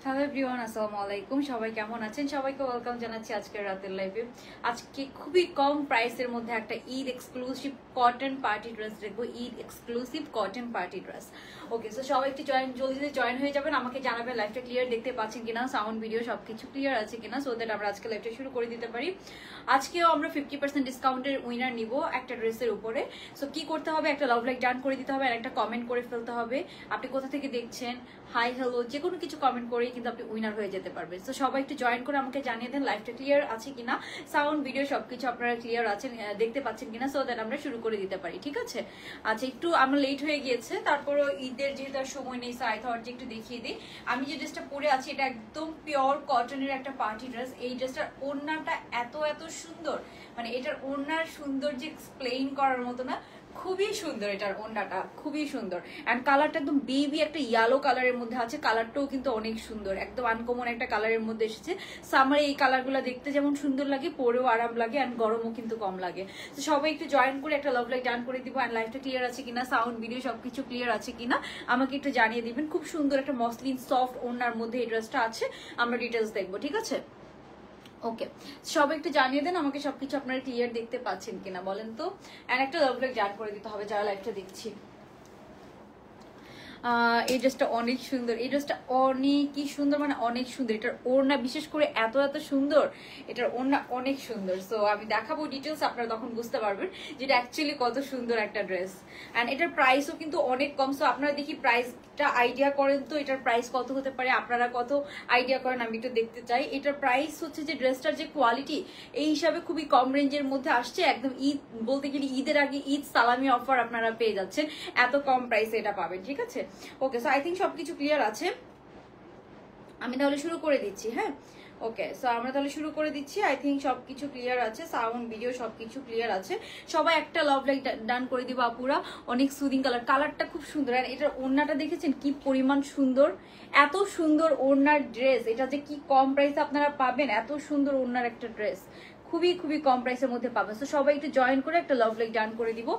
Hello everyone, আসসালামু আলাইকুম। সবাই কেমন আছেন? সবাইকে ওয়েলকাম জানাচ্ছি আজকের রাতের লাইভে। আজকে খুবই কম প্রাইসের মধ্যে একটা Eid exclusive cotton party dress দেখবো। Eid exclusive cotton party dress. Okay, so সবাই একটু জলদি জয়েন হয়ে যাবেন। আমাকে জানাবেন লাইভটা ক্লিয়ার দেখতে পাচ্ছেন কিনা, সাউন্ড ভিডিও সবকিছু ক্লিয়ার আছে কিনা, সো দ্যাট আমরা আজকে লাইভটা শুরু করে দিতে পারি। আজকেও আমরা 50% ডিসকাউন্টের উইনার নিব একটা ড্রেসের উপরে। সো কি করতে হবে, একটা লাভ লাইক ডান করে দিতে হবে আর একটা কমেন্ট করে ফেলতে হবে। আপনি কোথা থেকে দেখছেন, হাই হ্যালো যে কোনো কিছু কমেন্ট করেই কিন্তু আপনি উইনার হয়ে যেতে পারবেন। তো সবাই একটু জয়েন করে আমাকে জানিয়ে দেন লাইভটা ক্লিয়ার আছে কিনা, সাউন্ড ভিডিও সবকিছু আপনারা ক্লিয়ার আছেন, দেখতে পাচ্ছেন কিনা, সো দ্যাট আমরা শুরু করে দিতে পারি। ঠিক আছে? আচ্ছা, একটু আমরা লেট হয়ে গিয়েছে, তারপরও ঈদের যেহেতু আর সময় নেই, সো আই থট যে একটু দেখিয়ে দিই। আমি যে ড্রেসটা পরে আছি এটা একদম পিওর কটনের একটা পার্টি ড্রেস। এই ড্রেসটার ওড়নাটা এত সুন্দর, মানে এটার ওড়নার সৌন্দর্য এক্সপ্লেইন করার মতো না, খুবই সুন্দর। এটার ওড়নাটা খুবই সুন্দর এন্ড কালারটা একদম বেবি একটা ইয়েলো কালারের মধ্যে আছে। কালারটাও কিন্তু অনেক সুন্দর, একদম আনকমন একটা কালারের মধ্যে এসেছে। সামারে এই কালারগুলো দেখতে যেমন সুন্দর লাগে, পরেও আরাম লাগে এন্ড গরমও কিন্তু কম লাগে। তো সবাই একটু জয়েন করে একটা লাভ লাইক ডান করে দিব এন্ড লাইভটা ক্লিয়ার আছে কিনা, সাউন্ড ভিডিও সবকিছু ক্লিয়ার আছে কিনা আমাকে একটু জানিয়ে দিবেন। খুব সুন্দর একটা মসলিন সফট ওড়নার মধ্যে এই ড্রেসটা আছে। আমরা ডিটেলস দেখবো। ঠিক আছে? ওকে, সবাই একটু জানিয়ে দেন আমাকে সবকিছু আপনারা ক্লিয়ার দেখতে পাচ্ছেন কিনা বলেন তো। এন্ড একটা লাভ লাইক ডান করে দিতে হবে যারা লাইভটা দেখছি। এই ড্রেসটা অনেক সুন্দর, এই ড্রেসটা অনেকই সুন্দর, মানে অনেক সুন্দর। এটার ওড়না বিশেষ করে এত সুন্দর, এটার ওড়না অনেক সুন্দর। সো আমি দেখাবো ডিটেলস, আপনারা তখন বুঝতে পারবেন যেটা অ্যাকচুয়ালি কত সুন্দর একটা ড্রেস। অ্যান্ড এটার প্রাইসও কিন্তু অনেক কম। সো আপনারা দেখি প্রাইসটা আইডিয়া করেন তো, এটার প্রাইস কত হতে পারে, আপনারা কত আইডিয়া করেন আমি একটু দেখতে চাই। এটার প্রাইস হচ্ছে যে ড্রেসটার যে কোয়ালিটি এই হিসাবে খুবই কম রেঞ্জের মধ্যে আসছে। একদম ঈদ বলতে গেলে ঈদের আগে ঈদ সালামি অফার আপনারা পেয়ে যাচ্ছেন, এত কম প্রাইসে এটা পাবেন। ঠিক আছে? ওকে, সো আই থিঙ্ক সবকিছু ক্লিয়ার আছে। আমি তাহলে শুরু করে দিচ্ছি। হ্যাঁ, ওকে, সো আমরা তাহলে শুরু করে দিচ্ছি। আই থিঙ্ক সবকিছু ক্লিয়ার আছে, সাউন্ড ভিডিও সবকিছু ক্লিয়ার আছে। সবাই একটা লাভ লাইক ডান করে দিব আপুরা। অনেক সুদিং কালার, কালারটা খুব সুন্দর। আর এটার ওড়নাটা দেখেছেন কি পরিমাণ সুন্দর, এত সুন্দর ওড়নার ড্রেস। এটা যে কি কম প্রাইসে আপনারা পাবেন, এত সুন্দর ওড়নার একটা ড্রেস খুবই কম প্রাইসের মধ্যে পাবেন। তো সবাই একটু জয়েন করে একটা লাভ লাইক ডান করে দিব।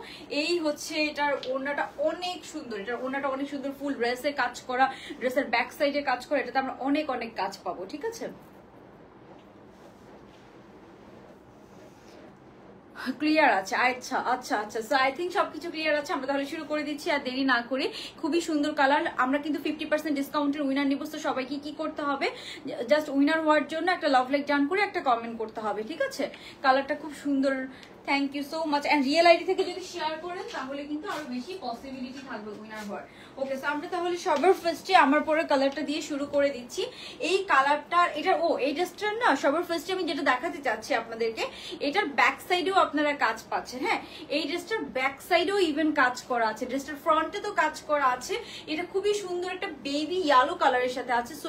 এই হচ্ছে এটার ওড়নাটা অনেক সুন্দর, এটার ওড়নাটা অনেক সুন্দর, ফুল ড্রেসের কাজ করা, ড্রেসের ব্যাক সাইডে কাজ করা, এটাতে আমরা অনেক কাজ পাবো। ঠিক আছে? ক্লিয়ার আছে। আচ্ছা, সো আই থিঙ্ক সবকিছু ক্লিয়ার আছে। আমরা তাহলে শুরু করে দিচ্ছি আর দেরি না করে। খুবই সুন্দর কালার। আমরা কিন্তু 50% ডিসকাউন্টের উইনার নিব। তো সবাইকে কি করতে হবে, জাস্ট উইনার হওয়ার জন্য একটা লাভ লাইক ডান করে একটা কমেন্ট করতে হবে। ঠিক আছে? কালারটা খুব সুন্দর, thank you so much. And real ID থেকে যদি শেয়ার করেন তাহলে কিন্তু আরো বেশি পসিবিলিটি থাকবে উইনার হওয়ার। ওকে, সো আমরা তাহলে সবার ফার্স্টে আমার পরে কালারটা দিয়ে শুরু করে দিচ্ছি। এই কালারটার এটা এই ড্রেসটার না সবার ফার্স্টে আমি যেটা দেখাতে চাচ্ছি আপনাদেরকে, এটার ব্যাক সাইডেও আপনারা কাজ পাচ্ছেন। হ্যাঁ, এই ড্রেসটার ব্যাক সাইডেও ইভেন কাজ করা আছে, ড্রেসটার ফ্রন্টে তো কাজ করা আছে। এটা খুবই সুন্দর একটা বেবি ইয়েলো কালারের সাথে আছে। সো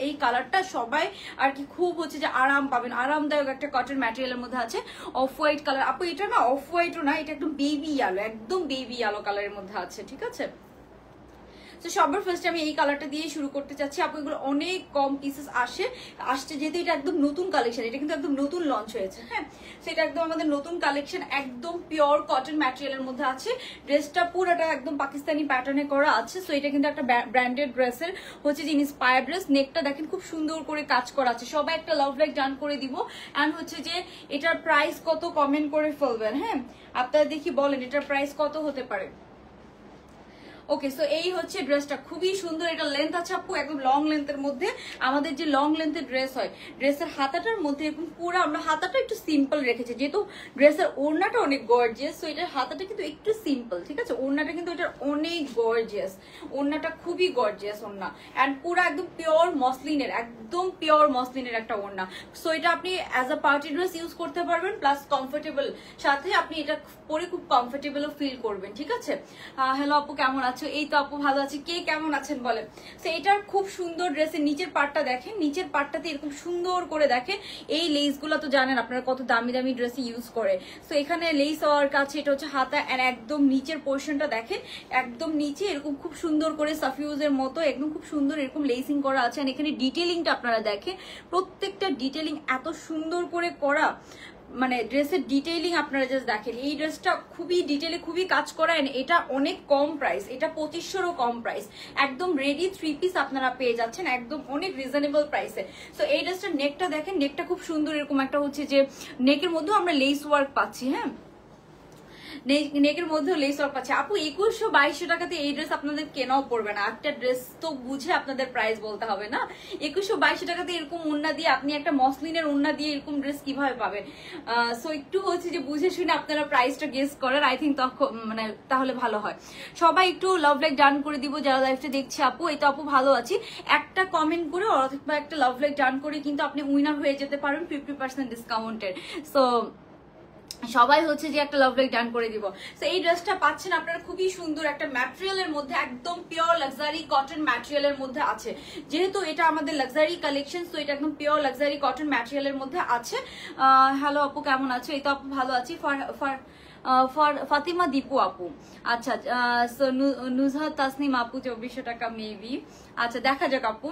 এই কালারটা সবাই আর কি খুব হচ্ছে যে আরাম পাবেন, আরামদায়ক একটা কটন ম্যাটেরিয়ালের মধ্যে আছে। অফ হোয়াইট কালার, আপু এটা না অফ হোয়াইটও না, এটা একদম বেবি ইয়েলো, একদম বেবি ইয়েলো কালারের মধ্যে আছে। ঠিক আছে? তো সবার ফার্স্টে আমি এই কালারটা দিয়ে শুরু করতে চাচ্ছি। আপু এগুলো অনেক কম পিসেস আসছে যেহেতু এটা একদম নতুন কালেকশন, এটা কিন্তু একদম নতুন লঞ্চ হয়েছে। হ্যাঁ, সেটা একদম আমাদের নতুন কালেকশন, একদম পিওর কটন ম্যাটেরিয়ালের মধ্যে আছে। ড্রেসটা পুরোটা একদম পাকিস্তানি প্যাটার্নে করা আছে। সো এটা কিন্তু একটা ব্র্যান্ডেড ড্রেসের হচ্ছে যে ইন্সপায়ার ড্রেস। নেকটা দেখেন খুব সুন্দর করে কাজ করা আছে। সবাই একটা লাভ লাইক ডান করে দিব। অ্যান্ড হচ্ছে যে এটার প্রাইস কত কমেন্ট করে ফেলবেন। হ্যাঁ, আপনারা দেখি বলেন এটার প্রাইস কত হতে পারে। ওকে, সো এই হচ্ছে ড্রেসটা, খুবই সুন্দর। এটা লেন্থ আছে আপু একদম লং লেন্থের মধ্যে। আমাদের যে লং লেন্থের ড্রেস হয়, ড্রেসের হাতাটার মধ্যে এরকম পুরো আমরা হাতাটা একটু সিম্পল রেখেছি, যেহেতু ড্রেসের ওড়নাটা অনেক গর্জিয়াস। সো এটার হাতাটা কিন্তু একটু সিম্পল। ঠিক আছে? ওড়নাটা কিন্তু এটার অনেক গর্জিয়াস, ওড়নাটা খুবই গর্জিয়াস ওড়না। অ্যান্ড পুরো একদম পিওর মসলিনের, একদম পিওর মসলিনের একটা ওড়না। সো এটা আপনি as a party dress use করতে পারবেন, প্লাস কমফোর্টেবল, সাথে আপনি এটা পরে খুব কমফোর্টেবলও ফিল করবেন। ঠিক আছে? হ্যালো আপু, কেমন আছো? এই তো আপু ভালো আছি, কে কেমন আছেন বলেন। তো এটার খুব সুন্দর ড্রেসের নিচের পার্টটা দেখেন, নিচের পার্টটাতে এরকম সুন্দর করে দেখেন এই লেস গুলো তো জানেন আপনারা কত দামি দামি ড্রেসে ইউজ করে। তো এখানে লেস হওয়ার কাছে এটা হচ্ছে হাতা। এন্ড একদম নিচের পোর্শনটা দেখেন, একদম নিচে এরকম খুব সুন্দর করে সাফিউজের মতো একদম খুব সুন্দর এরকম লেসিং করা আছে। এখানে ডিটেলিংটা আপনারা দেখেন, প্রত্যেকটা ডিটেলিং এত সুন্দর করে করা, মানে ড্রেসের ডিটেইলিং আপনারা জাস্ট দেখেন, এই ড্রেসটা খুবই ডিটেইলে খুবই কাজ করা, এটা অনেক কম প্রাইস, এটা 2500ও কম প্রাইস, একদম রেডি 3 পিস আপনারা পেয়ে যাচ্ছেন একদম অনেক রিজনেবল প্রাইসে। সো এই ড্রেসটার নেকটা দেখেন, নেকটা খুব সুন্দর, এরকম একটা হচ্ছে যে নেকের মধ্যেও আমরা লেস ওয়ার্ক পাচ্ছি। হ্যাঁ, নেকের মধ্যে লেস ওয়ার্ক পাচ্ছে। আপু 2100-2200 টাকাতে এই ড্রেস আপনাদের কেনাও পড়বে না, একটা ড্রেস তো বুঝে আপনাদের প্রাইস বলতে হবে না। 2100-2200 টাকাতে এরকম ওড়না দিয়ে আপনি একটা মসলিনের ওড়না দিয়ে এরকম ড্রেস কিভাবে পাবেন? সো একটু হচ্ছে যে বুঝে শুনে আপনারা প্রাইসটা গেস করেন, আই থিঙ্ক তখন মানে তাহলে ভালো হয়। সবাই একটু লাভ লাইক ডান করে দিব যারা লাইভটা দেখছি। আপু এই তো আপু ভালো আছি, একটা কমেন্ট করে অথবা একটা লাভ লাইক ডান করে কিন্তু আপনি উইনার হয়ে যেতে পারেন 50% ডিসকাউন্টের। সো সবাই হচ্ছে যে একটা লাভ লাইক ডান করে দিব। তো এই ড্রেসটা পাচ্ছেন আপনারা খুবই সুন্দর একটা ম্যাটেরিয়ালের মধ্যে, একদম পিওর লাক্সারি কটন ম্যাটেরিয়ালের মধ্যে আছে। যেহেতু এটা আমাদের লাক্সারি কালেকশন, তো এটা একদম পিওর লাক্সারি কটন ম্যাটেরিয়ালের মধ্যে আছে। হ্যালো আপু কেমন আছো? এই তো আপু ভালো আছি। ফাতিমা দীপু আপু, আচ্ছা নুজহাত তাসনিম আপু 2400 টাকা মেবি। আচ্ছা দেখা যাক আপু।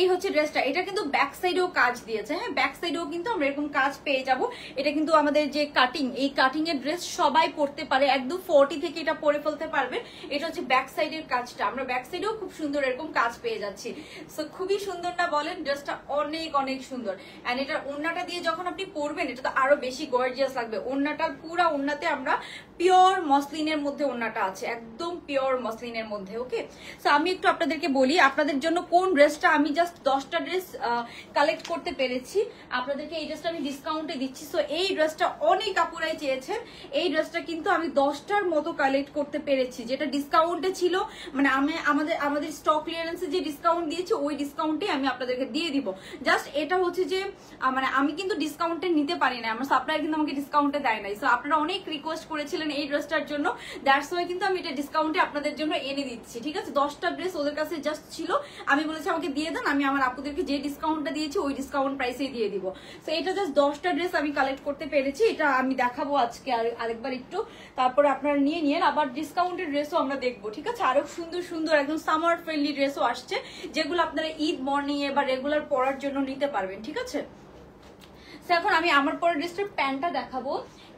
এই হচ্ছে ড্রেসটা, এটা কিন্তু ব্যাক সাইডেও কাজ দিয়েছে। হ্যাঁ, ব্যাক সাইডেও কিন্তু আমরা এরকম কাজ পেয়ে যাব। এটা কিন্তু আমাদের যে কাটিং, এই কাটিং এর ড্রেস সবাই পরতে পারে, একদম 40 থেকে এটা পরে ফেলতে পারবে। এটা হচ্ছে ব্যাক সাইডের কাজটা, আমরা ব্যাক সাইডেও খুব সুন্দর এরকম কাজ পেয়ে যাচ্ছি। সো খুবই সুন্দর না বলেন? ড্রেসটা অনেক অনেক সুন্দর। এন্ড এটা ওড়নাটা দিয়ে যখন আপনি পরবেন এটা তো আরো বেশি গর্জিয়াস লাগবে। ওড়নাটা পুরো ওড়নাতে আমরা পিওর মসলিনের মধ্যে ওড়নাটা আছে, একদম পিওর মসলিনের মধ্যে। ওকে, সো আমি একটু আপনাদেরকে বলি আপনাদের জন্য কোন ড্রেসটা আমি জাস্ট 10টা ড্রেস কালেক্ট করতে পেরেছি, আপনাদেরকে এই ড্রেসটা আমি ডিসকাউন্টে দিচ্ছি। সো এই ড্রেসটা অনেক আপুরাই চেয়েছেন, এই ড্রেসটা কিন্তু আমি 10টার মতো কালেক্ট করতে পেরেছি, যেটা ডিসকাউন্টে ছিল। মানে আমি আমাদের স্টক ক্লিয়ারেন্সে যে ডিসকাউন্ট দিয়েছি ওই ডিসকাউন্টে আমি আপনাদেরকে দিয়ে দিব। জাস্ট এটা হচ্ছে যে মানে আমি কিন্তু ডিসকাউন্টে নিতে পারি না, আমার সাপ্লায়ার কিন্তু আমাকে ডিসকাউন্টে দেয় নাই। সো আপনারা অনেক রিকোয়েস্ট করেছিলেন এই ড্রেসটার জন্য, দ্যাটস ওয়াই কিন্তু আমি এটা ডিসকাউন্টে আপনাদের জন্য এনে দিচ্ছি। ঠিক আছে, 10টা ড্রেস ওদের কাছে জাস্ট ছিল, আমি বলেছি আমাকে দিয়ে দেন, আমি আমার আপুদেরকে যে ডিসকাউন্টটা দিয়েছি ওই ডিসকাউন্ট প্রাইসেই দিয়ে দিব। সো এটা জাস্ট 10টা ড্রেস আমি কালেক্ট করতে পেরেছি, এটা আমি দেখাবো আজকে আরেকবার একটু, তারপরে আপনারা নিয়ে নিন। আবার ডিসকাউন্টের ড্রেসও আমরা দেখবো। ঠিক আছে, আরো সুন্দর সুন্দর একদম সামার ফ্রেন্ডলি ড্রেসও আসছে, যেগুলো আপনারা ঈদ মর্নিং এ বা রেগুলার পরার জন্য নিতে পারবেন। ঠিক আছে, এখন আমি আমার পরের ড্রেসটার প্যান্টটা দেখাবো।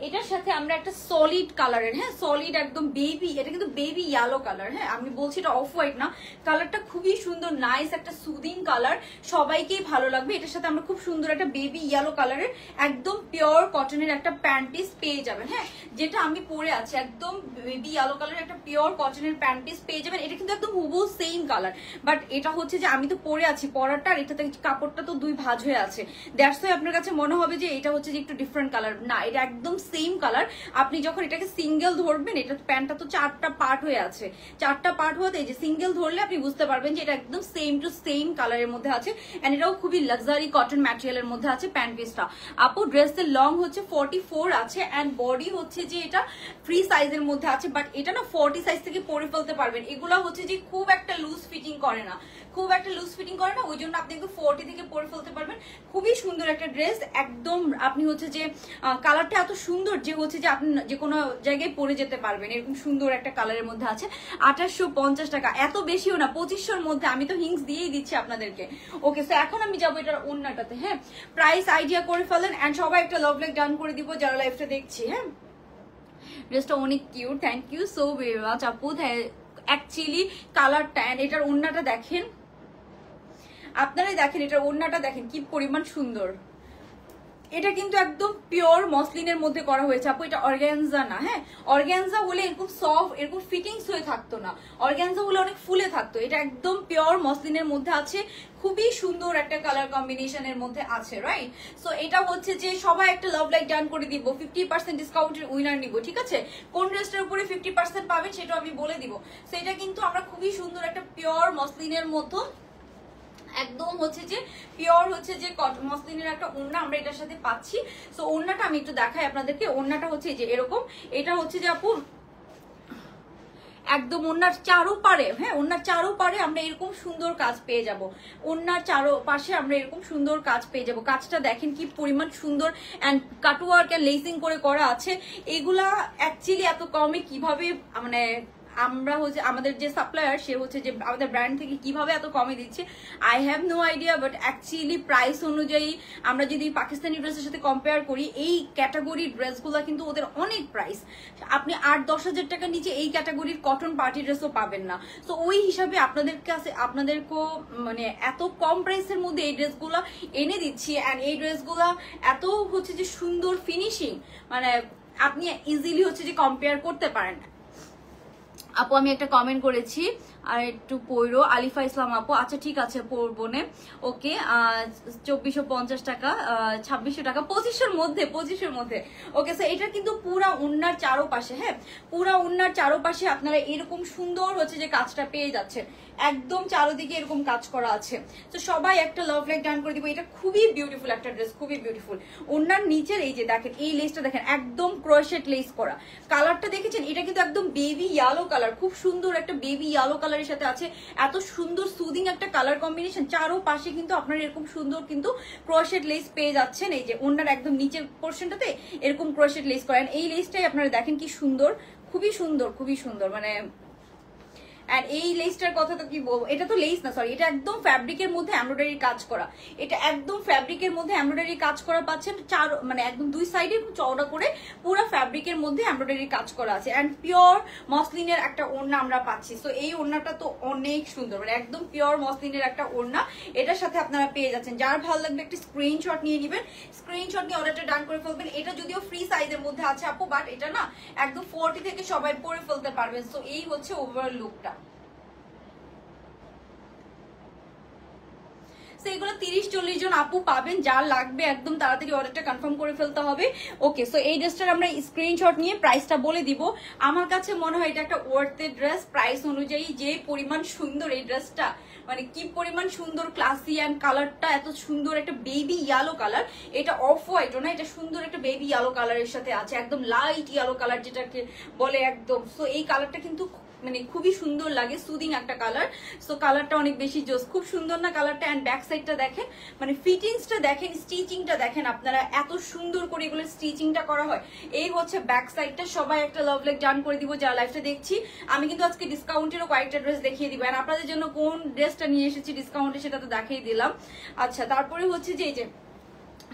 এটার সাথে আমরা একটা সলিড কালারের, হ্যাঁ সলিড একদম বেবি, এটা কিন্তু বেবি ইয়েলো কালার। হ্যাঁ, আমি বলছি এটা অফ হোয়াইট না, কালারটা খুবই সুন্দর, নাইস একটা সুদিং কালার, সবাইকেই ভালো লাগবে। এটার সাথে আমরা খুব সুন্দর একটা বেবি ইয়েলো কালারের একদম পিওর কটনের একটা প্যান্ট পিস পেয়ে যাবেন। হ্যাঁ, যেটা আমি পরে আছি একদম বেবি ইয়েলো কালারের একটা পিওর কটনের প্যান্ট পিস পেয়ে যাবেন। এটা কিন্তু একদম হুবহু সেম কালার, বাট এটা হচ্ছে যে আমি তো পরে আছি, পরাটা আর এটাতে কাপড়টা তো দুই ভাঁজ হয়ে আছে, দ্যাটস ওয়াই আপনার কাছে মনে হবে যে এটা হচ্ছে যে একটু ডিফারেন্ট কালার। না, এটা একদম সেম কালার। আপনি যখন এটাকে সিঙ্গেল ধরবেন, এটা প্যান্টটা তো 4টা পার্ট হয়ে আছে, 4টা পার্ট হতে এই যে সিঙ্গেল ধরলে আপনি বুঝতে পারবেন যে এটা একদম সেম টু সেম কালারের মধ্যে আছে। এন্ড এটাও খুবই লাক্সারি কটন ম্যাটেরিয়ালের মধ্যে আছে প্যান্ট পিসটা। আপু ড্রেসের লং হচ্ছে 44 আছে, এন্ড বডি হচ্ছে যে এটা ফ্রি সাইজের মধ্যে আছে, বাট এটা না 40 সাইজ থেকে পরে ফেলতে পারবেন। এগুলো হচ্ছে যে খুব একটা লুজ ফিটিং করে না, খুব একটা লুজ ফিটিং করে না, ওই জন্য আপনি একটু 40 থেকে পরে ফেলতে পারবেন। খুবই সুন্দর একটা ড্রেস, একদম আপনি হচ্ছে যে কালারটা এত সুন্দর যে হচ্ছে যে আপনি যে কোনো জায়গায় পরে যেতে পারবেন, এরকম সুন্দর একটা কালারের মধ্যে আছে। 2850 টাকা, এত বেশিও না, 2500-র মধ্যে, আমি তো হিংস দিয়েই দিচ্ছি আপনাদেরকে। ওকে, সো এখন আমি যাবো এটার ওন্নাটাতে। হ্যাঁ, প্রাইস আইডিয়া করে ফেলেন, এন্ড সবাই একটা লাভ লাইক ডান করে দিব যারা লাইভটা দেখছি। হ্যাঁ, ড্রেসটা অনেক cute, thank you so very much আপু। অ্যাকচুয়ালি কালারটা এন্ড এটার ওন্নাটা দেখেন, আপনারাই দেখেন এটার ওড়নাটা দেখেন কি পরিমাণ সুন্দর। এটা কিন্তু একদম পিওর মসলিনের মধ্যে করা হয়েছে আপু, এটা অর্গানজা না। হ্যাঁ, অর্গানজা হলে এরকম সফট এরকম ফিটিংস হয়ে থাকতো না, অর্গানজা হলে অনেক ফুলে থাকতো। এটা একদম পিওর মসলিনের মধ্যে আছে, খুবই সুন্দর একটা কালার কম্বিনেশনের মধ্যে আছে, রাইট? সো এটা হচ্ছে যে সবাই একটা লাভ লাইক ডান করে দিব, 50% ডিসকাউন্টের উইনার নিব। ঠিক আছে, কোন ড্রেসটার উপরে 50% পাবেন সেটা আমি বলে দিব। সো এটা কিন্তু আমরা খুবই সুন্দর একটা পিওর মসলিনের মতো, একদম হচ্ছে যে পিওর হচ্ছে যে মসলিনের একটা ওড়না আমরা এটার সাথে পাচ্ছি। সো ওড়নাটা আমি একটু দেখাই আপনাদেরকে। ওড়নাটা হচ্ছে যে এরকম, এটা হচ্ছে যে আপু একদম ওড়নার চারোপারে, হ্যাঁ ওড়নার চারোপারে আমরা এরকম সুন্দর কাজ পেয়ে যাব, ওড়নার চারোপাশে আমরা এরকম সুন্দর কাজ পেয়ে যাব। কাজটা দেখেন কি পরিমাণ সুন্দর, এন্ড কাটওয়ার্ক এন্ড লেসিং করে করা আছে। এগুলা অ্যাকচুয়ালি এত কমে কিভাবে মানে আমরা হচ্ছে আমাদের যে সাপ্লায়ার সে হচ্ছে যে আমাদের ব্র্যান্ড থেকে কিভাবে এত কমে দিচ্ছে I have no idea, but actually price অনুযায়ী আমরা যদি পাকিস্তানি ড্রেসের সাথে কম্পেয়ার করি এই ক্যাটাগরির ড্রেসগুলো কিন্তু ওদের অনেক প্রাইস। আপনি 8-10 হাজার টাকার নিচে এই ক্যাটাগরির কটন পার্টি ড্রেসও পাবেন না। তো ওই হিসাবে আপনাদের কাছে আপনাদেরকেও মানে এত কম প্রাইসের মধ্যে এই ড্রেসগুলো এনে দিচ্ছি, অ্যান্ড এই ড্রেসগুলো এত হচ্ছে যে সুন্দর ফিনিশিং, মানে আপনি ইজিলি হচ্ছে যে কম্পেয়ার করতে পারেন। আপু আমি একটা কমেন্ট করেছি আর একটু পড়ো, আলিফা ইসলাম আপু, আচ্ছা ঠিক আছে পড়বো নে। ওকে 2450 টাকা, 2600 টাকা, 2500 মধ্যে, 2500 মধ্যে। ওকে সো এটা কিন্তু পুরা ওড়নার চারোপাশে, হ্যাঁ পুরা ওড়নার চারোপাশে আপনারা এরকম সুন্দর হচ্ছে যে কাজটা পেয়ে যাচ্ছেন, একদম চারোদিকে এরকম কাজ করা আছে। তো সবাই একটা লাভ লাইক ডান করে দিব। এটা খুবই বিউটিফুল একটা ড্রেস, খুবই বিউটিফুল। ওড়নার নিচের এই যে দেখেন এই লেসটা দেখেন একদম ক্রোশেট লেস করা, কালারটা দেখেছেন এটা কিন্তু একদম বেবি ইয়েলো কালার, খুব সুন্দর একটা বেবি ইয়েলো কালারের সাথে আছে এত সুন্দর সুদিং একটা কালার কম্বিনেশন। চারোপাশে কিন্তু আপনারা এরকম সুন্দর কিন্তু ক্রোশেট লেস পেয়ে যাচ্ছেন। এই যে ওড়নার একদম নিচের পোর্শনটাতে এরকম ক্রোশেট লেস করেন, এই লেসটাই আপনারা দেখেন কি সুন্দর, খুবই সুন্দর, খুবই সুন্দর। মানে আর এই লেসটার কথা তো কি বলবো, এটা তো লেস না সরি, এটা একদম ফ্যাব্রিকের মধ্যে এমব্রয়ডারি কাজ করা, এটা একদম ফ্যাব্রিকের মধ্যে এমব্রয়ডারি কাজ করা পাচ্ছেন। মানে একদম দুই সাইডে চওড়া করে পুরো ফ্যাব্রিকের মধ্যে এমব্রয়ডারি কাজ করা আছে, এন্ড পিওর মসলিনের একটা ওড়না আমরা পাচ্ছি। সো এই ওড়নাটা তো অনেক সুন্দর, মানে একদম পিওর মসলিনের একটা ওড়না এটার সাথে আপনারা পেয়ে যাচ্ছেন। যার ভালো লাগবে একটা স্ক্রিনশট নিয়ে নেবেন, স্ক্রিনশট নিয়ে অর্ডারটা ডান করে ফেলবেন। এটা যদিও ফ্রি সাইজের মধ্যে আছে আপু, বাট এটা না একদম 40 থেকে সবাই পরে ফেলতে পারবেন। সো এই হচ্ছে ওভারঅল লুকটা। এগুলো 30-40 জন আপু পাবেন, যার লাগবে একদম তাড়াতাড়ি অর্ডারটা কনফার্ম করে ফেলতে হবে। ওকে সো এই ড্রেসটার আমরা স্ক্রিনশট নিয়ে প্রাইসটা বলে দিব। আমার কাছে মনে হয় এটা একটা ওয়ার্থের ড্রেস, প্রাইস অনুযায়ী যে পরিমাণ সুন্দর এই ড্রেসটা, মানে কি পরিমাণ সুন্দর, ক্লাসি, অ্যান্ড কালারটা এত সুন্দর একটা বেবি ইয়েলো কালার, এটা অফ হোয়াইটও না, এটা সুন্দর একটা বেবি ইয়েলো কালারের সাথে আছে, একদম লাইট ইয়েলো কালার যেটাকে বলে একদম। সো এই কালারটা কিন্তু মানে খুবই সুন্দর লাগে, সুদিং একটা কালার। সো কালারটা অনেক বেশি জোস, খুব সুন্দর না কালারটা। এন্ড ব্যাক সাইডটা দেখেন, মানে ফিটিংসটা দেখেন, স্টিচিংটা দেখেন আপনারা, এত সুন্দর করে এগুলো স্টিচিংটা করা হয়। এই হচ্ছে ব্যাক সাইডটা। সবাই একটা লাভ লাইক ডান করে দিব যারা লাইভটা দেখছি। আমি কিন্তু আজকে ডিসকাউন্টেরও কয়েকটা ড্রেস দেখিয়ে দিব, এন্ড আপনাদের জন্য কোন ড্রেসটা নিয়ে এসেছি ডিসকাউন্টে সেটা তো দেখিয়ে দিলাম। আচ্ছা তারপরে হচ্ছে যে এই যে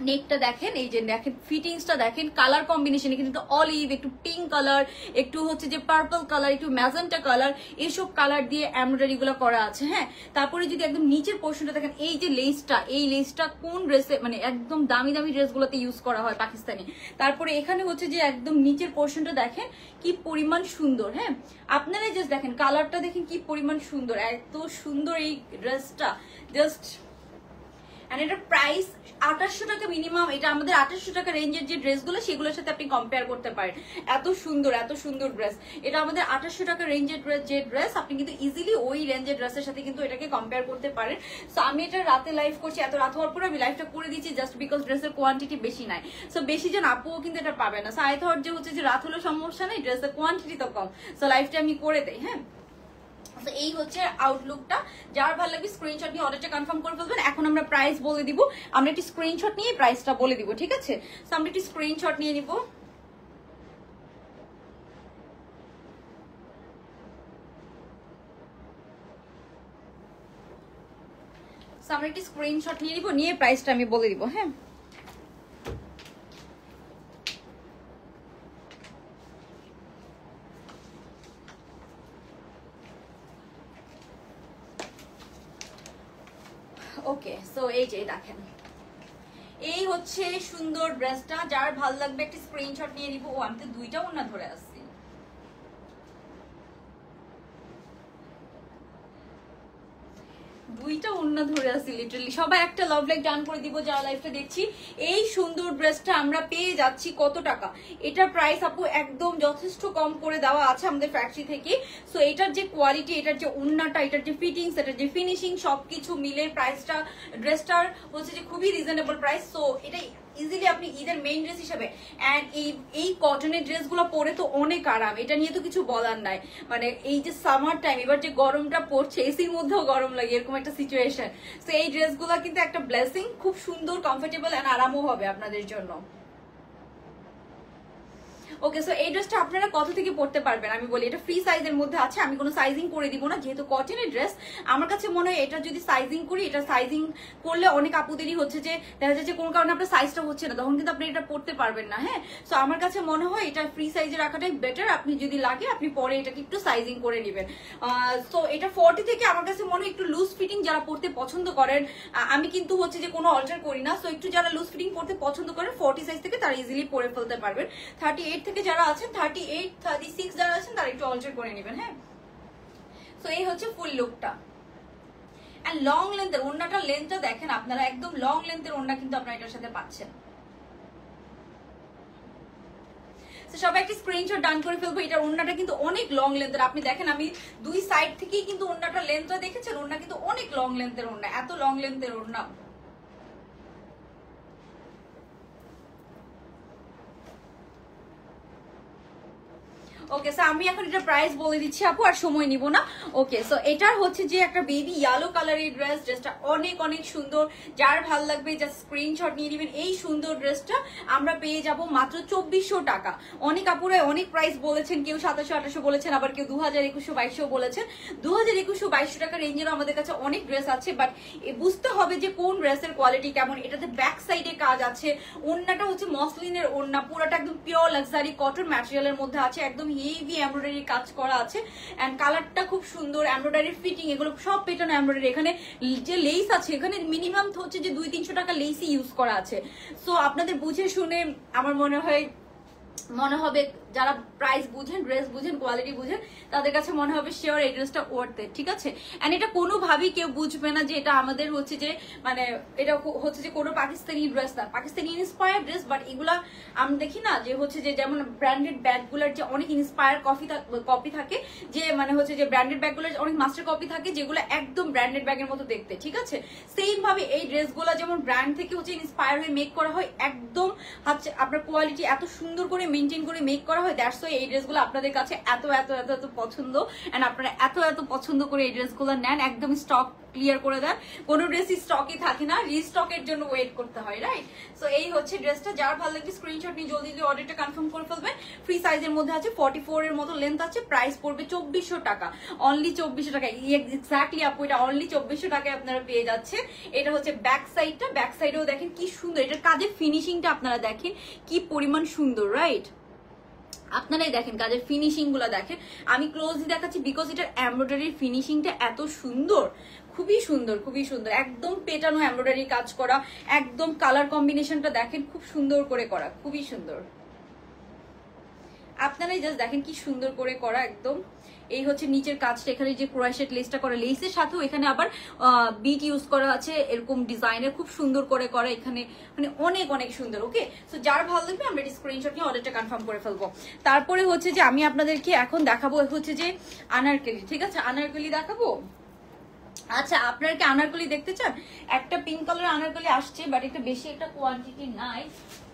নেকটা দেখেন, এই যে দেখেন ফিটিংসটা দেখেন, কালার কম্বিনেশন কিন্তু অলিভ, একটু পিঙ্ক কালার, একটু হচ্ছে যে পার্পল কালার, একটু ম্যাজেন্টা কালার, এইসব কালার দিয়ে এমব্রয়ডারি গুলো করা আছে। হ্যাঁ তারপরে যদি একদম নিচের পোর্শনটা দেখেন, এই যে লেসটা, এই লেসটা কোন ড্রেসে মানে একদম দামি দামি ড্রেসগুলোতে ইউজ করা হয় পাকিস্তানি। তারপরে এখানে হচ্ছে যে একদম নিচের পোর্শনটা দেখেন কি পরিমাণ সুন্দর। হ্যাঁ আপনারা জাস্ট দেখেন কালারটা দেখেন কি পরিমাণ সুন্দর, এত সুন্দর এই ড্রেসটা জাস্ট। এন্ড এটার প্রাইস 2800 টাকা মিনিমাম। এটা আমাদের 2800 টাকা রেঞ্জের যে ড্রেসগুলো সেগুলোর সাথে আপনি কম্পেয়ার করতে পারেন। এত সুন্দর, এত সুন্দর ড্রেস। এটা আমাদের 2800 টাকা রেঞ্জের যে ড্রেস, আপনি কিন্তু ইজিলি ওই রেঞ্জের ড্রেসের সাথে কিন্তু এটাকে কম্পেয়ার করতে পারেন। সো আমি এটা রাতে লাইভ করছি, এত রাত হওয়ার পরে আমি লাইভটা করে দিচ্ছি জাস্ট বিকজ ড্রেসের কোয়ান্টিটি বেশি নাই। সো বেশি জন আপুও কিন্তু এটা পাবে না। সো আই থট যে হচ্ছে যে রাত হলো সমস্যা নেই, ড্রেসের কোয়ান্টিটি তো কম, সো লাইভটা আমি করে দেই। হ্যাঁ এই হচ্ছে আউটলুকটা। যার ভালো লাগবে স্ক্রিনশট নিয়ে অর্ডারটা কনফার্ম করে ফেলবেন। এখন আমরা প্রাইস বলে দিব, আমরা একটি স্ক্রিনশট নিয়ে প্রাইসটা বলে দিব, ঠিক আছে? সো আমরা একটি স্ক্রিনশট নিয়ে নিব। সো আমরা একটি স্ক্রিনশট নিয়ে নিব, নিয়ে প্রাইসটা আমি বলে দিব। হ্যাঁ ওকে সো এই যে দেখেন এই হচ্ছে সুন্দর ড্রেসটা। যার ভালো লাগবে একটা স্ক্রিনশট নিয়ে নিব। ও আমি তো দুইটা ওড়না ধরে আসছি। দুইটা ওড়না ধরে আসি লিটারালি। সবাই একটা লাভ লাইক ডান করে দিব যারা লাইভটা দেখছি। এই সুন্দর ড্রেসটা আমরা পেয়ে যাচ্ছি কত টাকা? এটার প্রাইস আপু একদম যথেষ্ট কম করে দেওয়া আছে আমাদের ফ্যাক্টরি থেকে। সো এটার যে কোয়ালিটি, এটার যে ওড়নাটা, এটার যে ফিটিংস, এটার যে ফিনিশিং সবকিছু মিলে প্রাইসটা ড্রেসটার হচ্ছে যে খুবই রিজনেবল প্রাইস। সো এটাই ইজিলি আপনি ঈদের মেইন ড্রেস হিসেবে, এন্ড এই কটনের ড্রেসগুলো পরে তো অনেক আরাম, এটা নিয়ে তো কিছু বলার নাই। মানে এই যে সামার টাইম, এবার যে গরমটা পড়ছে, এসির মধ্যেও গরম লাগে এরকম একটা সিচুয়েশন। তো এই ড্রেসগুলো কিন্তু একটা ব্লেসিং, খুব সুন্দর, কমফোর্টেবল এন্ড আরামও হবে আপনাদের জন্য। ওকে, সো এই ড্রেসটা আপনারা কত থেকে পড়তে পারবেন আমি বলি, এটা ফ্রি সাইজের মধ্যে আছে, আমি কোনো সাইজিং করে দিব না যেহেতু কটনের ড্রেস। আমার কাছে মনে হয় এটা যদি সাইজিং করি, এটা সাইজিং করলে অনেক আপুদেরই হচ্ছে যে দেখা যাচ্ছে কোন কারণে আপনার সাইজটা হচ্ছে না, তখন কিন্তু আপনি এটা পড়তে পারবেন না। হ্যাঁ, সো আমার কাছে মনে হয় এটা ফ্রি সাইজে রাখাটাই বেটার। আপনি যদি লাগে আপনি পরে এটাকে একটু সাইজিং করে নেবেন। সো এটা 40 থেকে আমার কাছে মনে হয় একটু লুজ ফিটিং যারা পড়তে পছন্দ করেন, আমি কিন্তু হচ্ছে যে কোনো অল্টার করি না, সো একটু যারা লুজ ফিটিং পড়তে পছন্দ করেন 40 সাইজ থেকে তারা ইজিলি পরে ফেলতে পারবেন। 38 থেকে যারা আছেন, 38 36 যারা আছেন তারা একটু অল্টার করে নেবেন। হ্যাঁ, সো এই হচ্ছে ফুল লুকটা। এন্ড লং লেন্থের ওড়নাটার লেন্থটা দেখেন আপনারা, একদম লং লেন্থের ওড়না কিন্তু আপনারা এটার সাথে পাচ্ছেন। সবাই একটা স্ক্রিনশট ডান করে ফেলবো। এটার ওড়নাটা কিন্তু অনেক লং লেন্থের, আপনি দেখেন আমি দুই সাইড থেকেই কিন্তু ওড়নাটার লেন্থটা দেখেছেন, ওড়না কিন্তু অনেক লং লেন্থের ওড়না, এত লং লেন্থের ওড়না। ওকে, সো আমি এখন এটা প্রাইস বলে দিচ্ছি আপু, আর সময় নিব না। ওকে, সো এটার হচ্ছে যে একটা বেবি ইয়েলো কালারের ড্রেস, ড্রেসটা অনেক অনেক সুন্দর, যার ভালো লাগবে জাস্ট স্ক্রিনশট নিয়ে নেবেন। এই সুন্দর ড্রেসটা আমরা পেয়ে যাব মাত্র 2400 টাকা। অনেক আপুরা অনেক প্রাইস বলেছেন, কেউ 2700-2800 বলেছেন, আবার কেউ 2000, 2100, 2200 বলেছেন। 2000, 2100, 2200 টাকা রেঞ্জেরও আমাদের কাছে অনেক ড্রেস আছে, বাট বুঝতে হবে যে কোন ড্রেসের কোয়ালিটি কেমন। এটাতে ব্যাক সাইডে কাজ আছে, ওড়নাটা হচ্ছে মসলিনের ওড়না, পুরোটা একদম পিওর লাক্সারি কটন ম্যাটেরিয়ালের মধ্যে আছে, একদম হেভি এমব্রয়ডারি কাজ করা আছে, এন্ড কালারটা খুব সুন্দর, এমব্রয়ডারি ফিটিং, এগুলো সব পেটানো এমব্রয়ডারি। এখানে যে লেস আছে, এখানে মিনিমাম হচ্ছে যে 200-300 টাকা লেসই ইউজ করা আছে। সো আপনাদের বুঝে শুনে আমার মনে হবে যারা প্রাইস বুঝেন, ড্রেস বুঝেন, কোয়ালিটি বুঝেন, তাদের কাছে মনে হবে শিওর এই ড্রেসটা ওয়ার্থ ইট, ঠিক আছে। এন্ড এটা কোনোভাবেই কেউ বুঝবে না যে এটা আমাদের হচ্ছে যে মানে এটা হচ্ছে যে কোনো পাকিস্তানি ড্রেস না, পাকিস্তানি ইন্সপায়ার্ড ড্রেস। বাট এগুলা আমি দেখি না যে হচ্ছে যে যেমন ব্র্যান্ডেড ব্যাগগুলোর যে অনেক ইন্সপায়ার কপি থাকে, যে মানে হচ্ছে যে ব্র্যান্ডেড ব্যাগগুলোর অনেক মাস্টার কপি থাকে যেগুলো একদম ব্র্যান্ডেড ব্যাগের মতো দেখতে, ঠিক আছে। সেম ভাবে এই ড্রেসগুলো যেমন ব্র্যান্ড থেকে হচ্ছে ইন্সপায়ার হয়ে মেক করা হয়, একদম হচ্ছে আপনার কোয়ালিটি এত সুন্দর করে মেনটেন করে মেক করা হয়। দ্যাটস ওয়াই এই ড্রেসগুলো আপনাদের কাছে এত এত এত এত পছন্দ, এন্ড আপনারা এত এত পছন্দ করে এই ড্রেসগুলো নেন, একদম স্টক ক্লিয়ার করে দেন। কোনো ড্রেসই স্টকে থাকে না, রিস্টকের জন্য ওয়েট করতে হয়, রাইট। সো এই হচ্ছে ড্রেসটা, যার ভালো লাগবে স্ক্রিনশট নিয়ে জলদি অর্ডারটা কনফার্ম করে ফেলবেন। ফ্রি সাইজের মধ্যে আছে, 44 এর মতো লেন্থ আছে, প্রাইস পড়বে 2400 টাকা, অনলি 2400 টাকা। এক্স্যাক্টলি আপু, এটা অনলি 2400 টাকায় আপনারা পেয়ে যাচ্ছে। এটা হচ্ছে ব্যাক সাইডটা, ব্যাক সাইডেও দেখেন কি সুন্দর, এটার কাজের ফিনিশিংটা আপনারা দেখেন কি পরিমাণ সুন্দর, রাইট। আপনারাই দেখেন কাজের ফিনিশিং গুলো দেখেন, আমি ক্লোজলি দেখাচ্ছি বিকজ এটার এমব্রয়ডারির ফিনিশিংটা এত সুন্দর, খুবই সুন্দর, খুবই সুন্দর, একদম পেটানো এমব্রয়ডারি কাজ করা, একদম কালার কম্বিনেশনটা দেখেন খুব সুন্দর করে করা, খুবই সুন্দর। আপনারাই জাস্ট দেখেন কি সুন্দর করে করা একদম। এই হচ্ছে নিচের কাজটা, এখানে যে ক্রোশেট লেসটা করা, লেসের সাথেও এখানে আবার বিট ইউজ করা আছে এরকম ডিজাইনের, খুব সুন্দর করে করা এখানে, মানে অনেক অনেক সুন্দর। ওকে, সো যার ভালো লাগবে আমরা স্ক্রিনশট নিয়ে অর্ডারটা কনফার্ম করে ফেলবো। তারপরে হচ্ছে যে আমি আপনাদেরকে এখন দেখাবো হচ্ছে যে আনারকলি, ঠিক আছে, আনারকলি দেখাবো। আচ্ছা, আপনারা কি আনারকলি দেখতে চান? একটা পিঙ্ক কালার আনারকলি আসছে, বাট একটা বেশি একটা কোয়ান্টিটি নাই,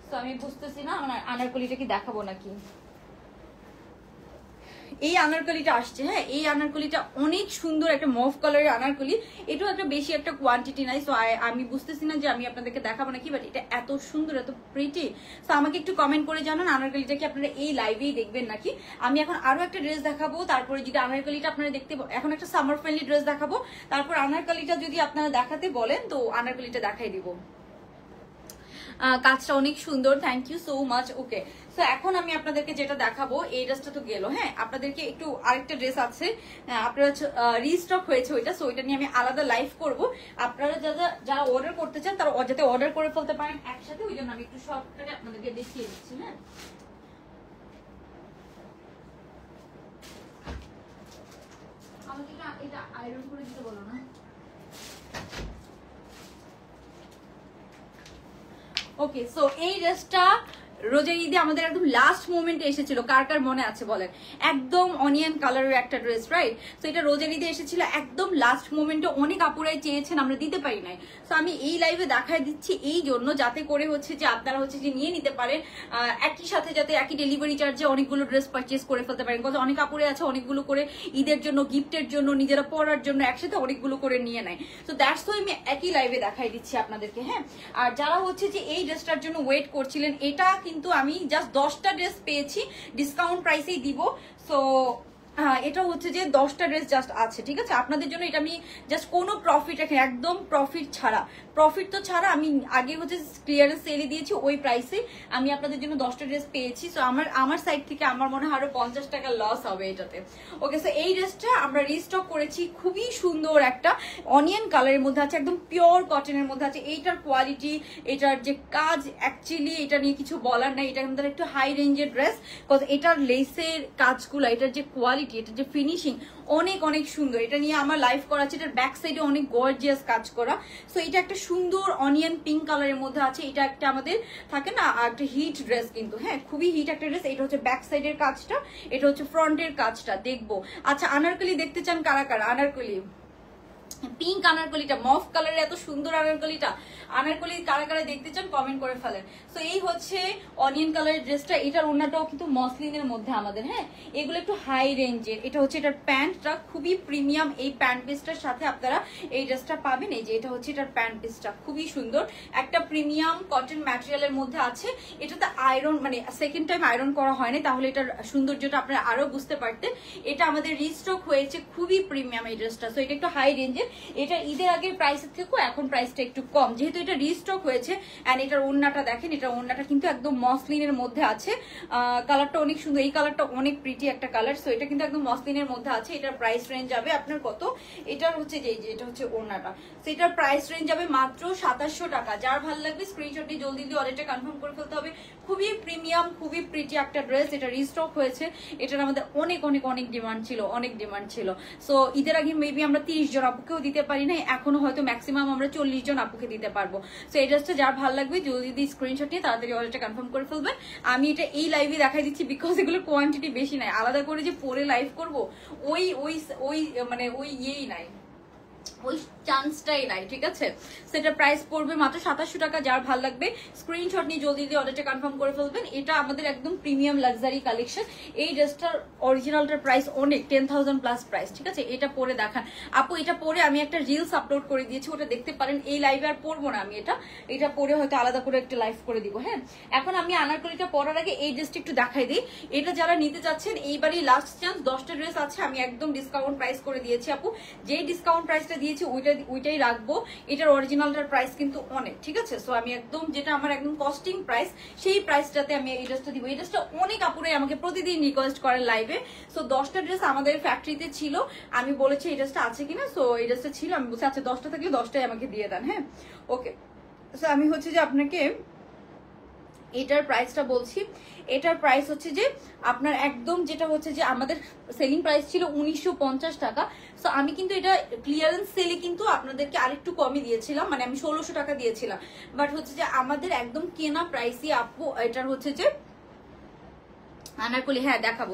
তো আমি বুঝতেছি না আনারকলিটা কি দেখাবো নাকি। এই আনারকলিটা আসছে, হ্যাঁ, এই আনারকলিটা অনেক সুন্দর, একটা মভ কালারের আনারকলি, এটাও একটা বেশি একটা কোয়ান্টিটি নাই, সো আমি বুঝতেছি না যে আমি আপনাদেরকে দেখাবো নাকি, বাট এটা এত সুন্দর, এত প্রিটি। সো আমাকে একটু কমেন্ট করে জানান আনারকলিটা কি আপনারা এই লাইভেই দেখবেন নাকি। আমি এখন আরো একটা ড্রেস দেখাবো, তারপরে যদি আনারকলিটা আপনারা দেখতে, এখন একটা সামার ফ্রেন্ডলি ড্রেস দেখাবো, তারপর আনারকলিটা যদি আপনারা দেখাতে বলেন তো আনারকলিটা দেখাই দিব। কাজটা অনেক সুন্দর, thank you so much. Okay, so এখন আমি আপনাদেরকে যেটা দেখাবো, এই ড্রেসটা তো গেল, হ্যাঁ, আপনাদেরকে একটু আরেকটা ড্রেস আছে, আপনারা রিস্টক হয়েছে ওইটা, সো ওইটা নিয়ে আমি আলাদা লাইভ করব। আপনারা যারা অর্ডার করতে চান তারা যাতে অর্ডার করে ফেলতে পারেন একসাথে, ওই জন্য আমি একটু শর্টকাটে আপনাদেরকে দেখিয়ে দিচ্ছি। হ্যাঁ, আমাকে এটা আয়রন করে দিতে বলো না। ওকে, সো এই ড্রেসটা রোজার ঈদে আমাদের একদম লাস্ট মোমেন্টে এসেছিল, কার কার মনে আছে বলেন, একদম অনিয়ন কালারের একটা ড্রেস, রাইট। তো এটা রোজার ঈদে এসেছিল একদম লাস্ট মোমেন্টে, অনেক আপুরাই চেয়েছেন, আমরা দিতে পারি নাই। তো আমি এই লাইভে দেখায় দিচ্ছি এই জন্য, যাতে করে হচ্ছে যে আপনারা হচ্ছে যে নিয়ে নিতে পারেন একই সাথে, যাতে একই ডেলিভারি চার্জে অনেকগুলো ড্রেস পারচেস করে ফেলতে পারেন। কারণ অনেক আপুরে আছে অনেকগুলো করে ঈদের জন্য, গিফটের জন্য, নিজেরা পরার জন্য একসাথে অনেকগুলো করে নিয়ে নেয়। তো দ্যাটস ওয়াই আমি একই লাইভে দেখাই দিচ্ছি আপনাদেরকে। হ্যাঁ, আর যারা হচ্ছে যে এই ড্রেসটার জন্য ওয়েট করছিলেন, এটা কিন্তু আমি জাস্ট 10টা ড্রেস পেয়েছি, ডিসকাউন্ট প্রাইসেই দিব। সো এটা হচ্ছে যে 10টা ড্রেস জাস্ট আছে, ঠিক আছে? আপনাদের জন্য এটা আমি জাস্ট কোনো প্রফিট রাখি, একদম প্রফিট ছাড়া, প্রফিট তো ছাড়া আমি আগে হচ্ছে ক্লিয়ারেন্স সেলে দিয়েছি ওই প্রাইসে, আমি আপনাদের জন্য 10টা ড্রেস পেয়েছি। সো আমার সাইড থেকে আমার মনে হয় আরো 50 টাকা লস হবে এটাতে। ওকে, সো এই ড্রেসটা আমরা রিস্টক করেছি, খুবই সুন্দর একটা অনিয়ন কালারের মধ্যে আছে, একদম পিওর কটনের মধ্যে আছে। এইটার কোয়ালিটি, এটার যে কাজ, অ্যাকচুয়ালি এটা নিয়ে কিছু বলার নাই। এটা কিন্তু একটু হাই রেঞ্জের ড্রেস, বিকজ এটার লেসের কাজগুলো, এটার যে কোয়ালিটি, এটার যে ফিনিশিং অনেক অনেক সুন্দর। এটা নিয়ে আমার লাইভ করা আছে, এটার ব্যাক সাইডে অনেক গর্জিয়াস কাজ করা। সো এটা একটা সুন্দর অনিয়ন পিঙ্ক কালারের মধ্যে আছে। এটা একটা আমাদের থাকে না একটা হিট ড্রেস, কিন্তু হ্যাঁ খুবই হিট একটা ড্রেস। এটা হচ্ছে ব্যাক সাইডের কাজটা, এটা হচ্ছে ফ্রন্টের কাজটা, দেখবো। আচ্ছা, আনারকলি দেখতে চান কারা কারা? আনারকলি পিঙ্ক আনারকলিটা, মফ কালারের এত সুন্দর আনারকলিটা, আনারকলি কারা কারা দেখতে চান কমেন্ট করে ফেলেন। সো এই হচ্ছে অনিয়ন কালারের ড্রেসটা। এটার ওড়নাটাও কিন্তু মসলিনের মধ্যে আমাদের, হ্যাঁ এগুলো একটু হাই রেঞ্জের। এটা হচ্ছে এটার প্যান্টটা, খুবই প্রিমিয়াম। এই প্যান্ট পিসটার সাথে আপনারা এই ড্রেসটা পাবেন। এই যে এটা হচ্ছে এটার প্যান্ট পিসটা, খুবই সুন্দর একটা প্রিমিয়াম কটন ম্যাটেরিয়ালের মধ্যে আছে। এটাতে আয়রন, মানে সেকেন্ড টাইম আয়রন করা হয়নি, তাহলে এটার সৌন্দর্যটা আপনারা আরো বুঝতে পারতেন। এটা আমাদের রিস্টক হয়েছে, খুবই প্রিমিয়াম এই ড্রেসটা। সো এটা একটু হাই রেঞ্জের। এটা ঈদের আগের প্রাইসের থেকেও এখন প্রাইসটা একটু কম, যেহেতু এটা রিস্টক হয়েছে। এন্ড এটার ওড়নাটা দেখেন, এটার ওড়নাটা কিন্তু একদম মসলিনের মধ্যে আছে। কালারটা অনেক সুন্দর, এই কালারটা অনেক প্রিটি একটা কালার। সো এটা কিন্তু একদম মসলিনের মধ্যে আছে। এটার প্রাইস রেঞ্জ যাবে আপনার কত? এটার হচ্ছে যে এটা হচ্ছে ওড়নাটা। সো এটার প্রাইস রেঞ্জ যাবে মাত্র 2700 টাকা। যার ভালো লাগবে স্ক্রিনশট দিয়ে জলদি দিয়ে অর্ডারটা কনফার্ম করে ফেলতে হবে। খুবই প্রিমিয়াম, খুবই প্রিটি একটা ড্রেস। এটা রিস্টক হয়েছে। এটার আমাদের অনেক অনেক অনেক ডিমান্ড ছিল, অনেক ডিমান্ড ছিল। সো ঈদের আগে মেবি আমরা 30 জন আপুকেও দিতে পারি না, এখনো হয়তো ম্যাক্সিমাম আমরা 40 জন আপুকে দিতে পারবো। সো এই ড্রেসটা যার ভালো লাগবে জলদি দিয়ে স্ক্রিনশট নিয়ে তাড়াতাড়ি অর্ডারটা কনফার্ম করে ফেলবেন। আমি এটা এই লাইভে দেখাই দিচ্ছি, বিকজ এগুলো কোয়ান্টিটি বেশি নাই, আলাদা করে যে পরে লাইভ করবো ওই ওই ওই মানে ওই ইয়েই নাই, ওই চান্সটাই নাই, ঠিক আছে? সেটা প্রাইস পড়বে মাত্র 2700 টাকা। যার ভালো লাগবে স্ক্রিনশট নিয়ে জলদি দিয়ে অর্ডারটা কনফার্ম করে ফেলবেন। এটা আমাদের একদম প্রিমিয়াম লাক্সারি কালেকশন। এই ড্রেসটার অরিজিনালটার প্রাইস অনেক 10,000 প্লাস প্রাইস, ঠিক আছে? এটা পরে দেখান আপু, এটা পরে আমি একটা রিলস আপলোড করে দিয়েছি, ওটা দেখতে পারেন। এই লাইভে আর পরবো না আমি, এটা পরে হয়তো আলাদা করে একটা লাইভ করে দিব। হ্যাঁ, এখন আমি আনারকলিটা পরার আগে এই ড্রেসটা একটু দেখাই দিই। এটা যারা নিতে চাচ্ছেন, এইবারই লাস্ট চান্স, 10টা ড্রেস আছে, আমি একদম ডিসকাউন্ট প্রাইস করে দিয়েছি আপু। যেই ডিসকাউন্ট প্রাইসটা দিয়েছি ওইটাই রাখবো। এটার অরিজিনালটার প্রাইস কিন্তু অনেক, ঠিক আছে? সো আমি একদম যেটা আমার একদম কস্টিং প্রাইস, সেই প্রাইসটাতে আমি এই ড্রেসটা দিব। এই ড্রেসটা অনেক আপুরাই আমাকে প্রতিদিন রিকোয়েস্ট করেন লাইভে। সো 10টা ড্রেস আমাদের ফ্যাক্টরিতে ছিল, আমি বলেছি এই ড্রেসটা আছে কিনা। সো এই ড্রেসটা ছিল, আমি বলছি আচ্ছা 10টা থাকলে 10টাই আমাকে দিয়ে দেন। হ্যাঁ, ওকে। সো আমি হচ্ছে যে আপনাকে এটার প্রাইসটা বলছি। এটার প্রাইস হচ্ছে যে আপনার একদম যেটা হচ্ছে যে আমাদের সেলিং প্রাইস ছিল 1950 টাকা। সো আমি কিন্তু এটা ক্লিয়ারেন্স সেলে কিন্তু আপনাদেরকে আরেকটু কমই দিয়েছিলাম, মানে আমি 1600 টাকা দিয়েছিলাম। বাট হচ্ছে যে আমাদের একদম কেনা প্রাইসই আপু এটার হচ্ছে যে আনারকলি, হ্যাঁ দেখাবো।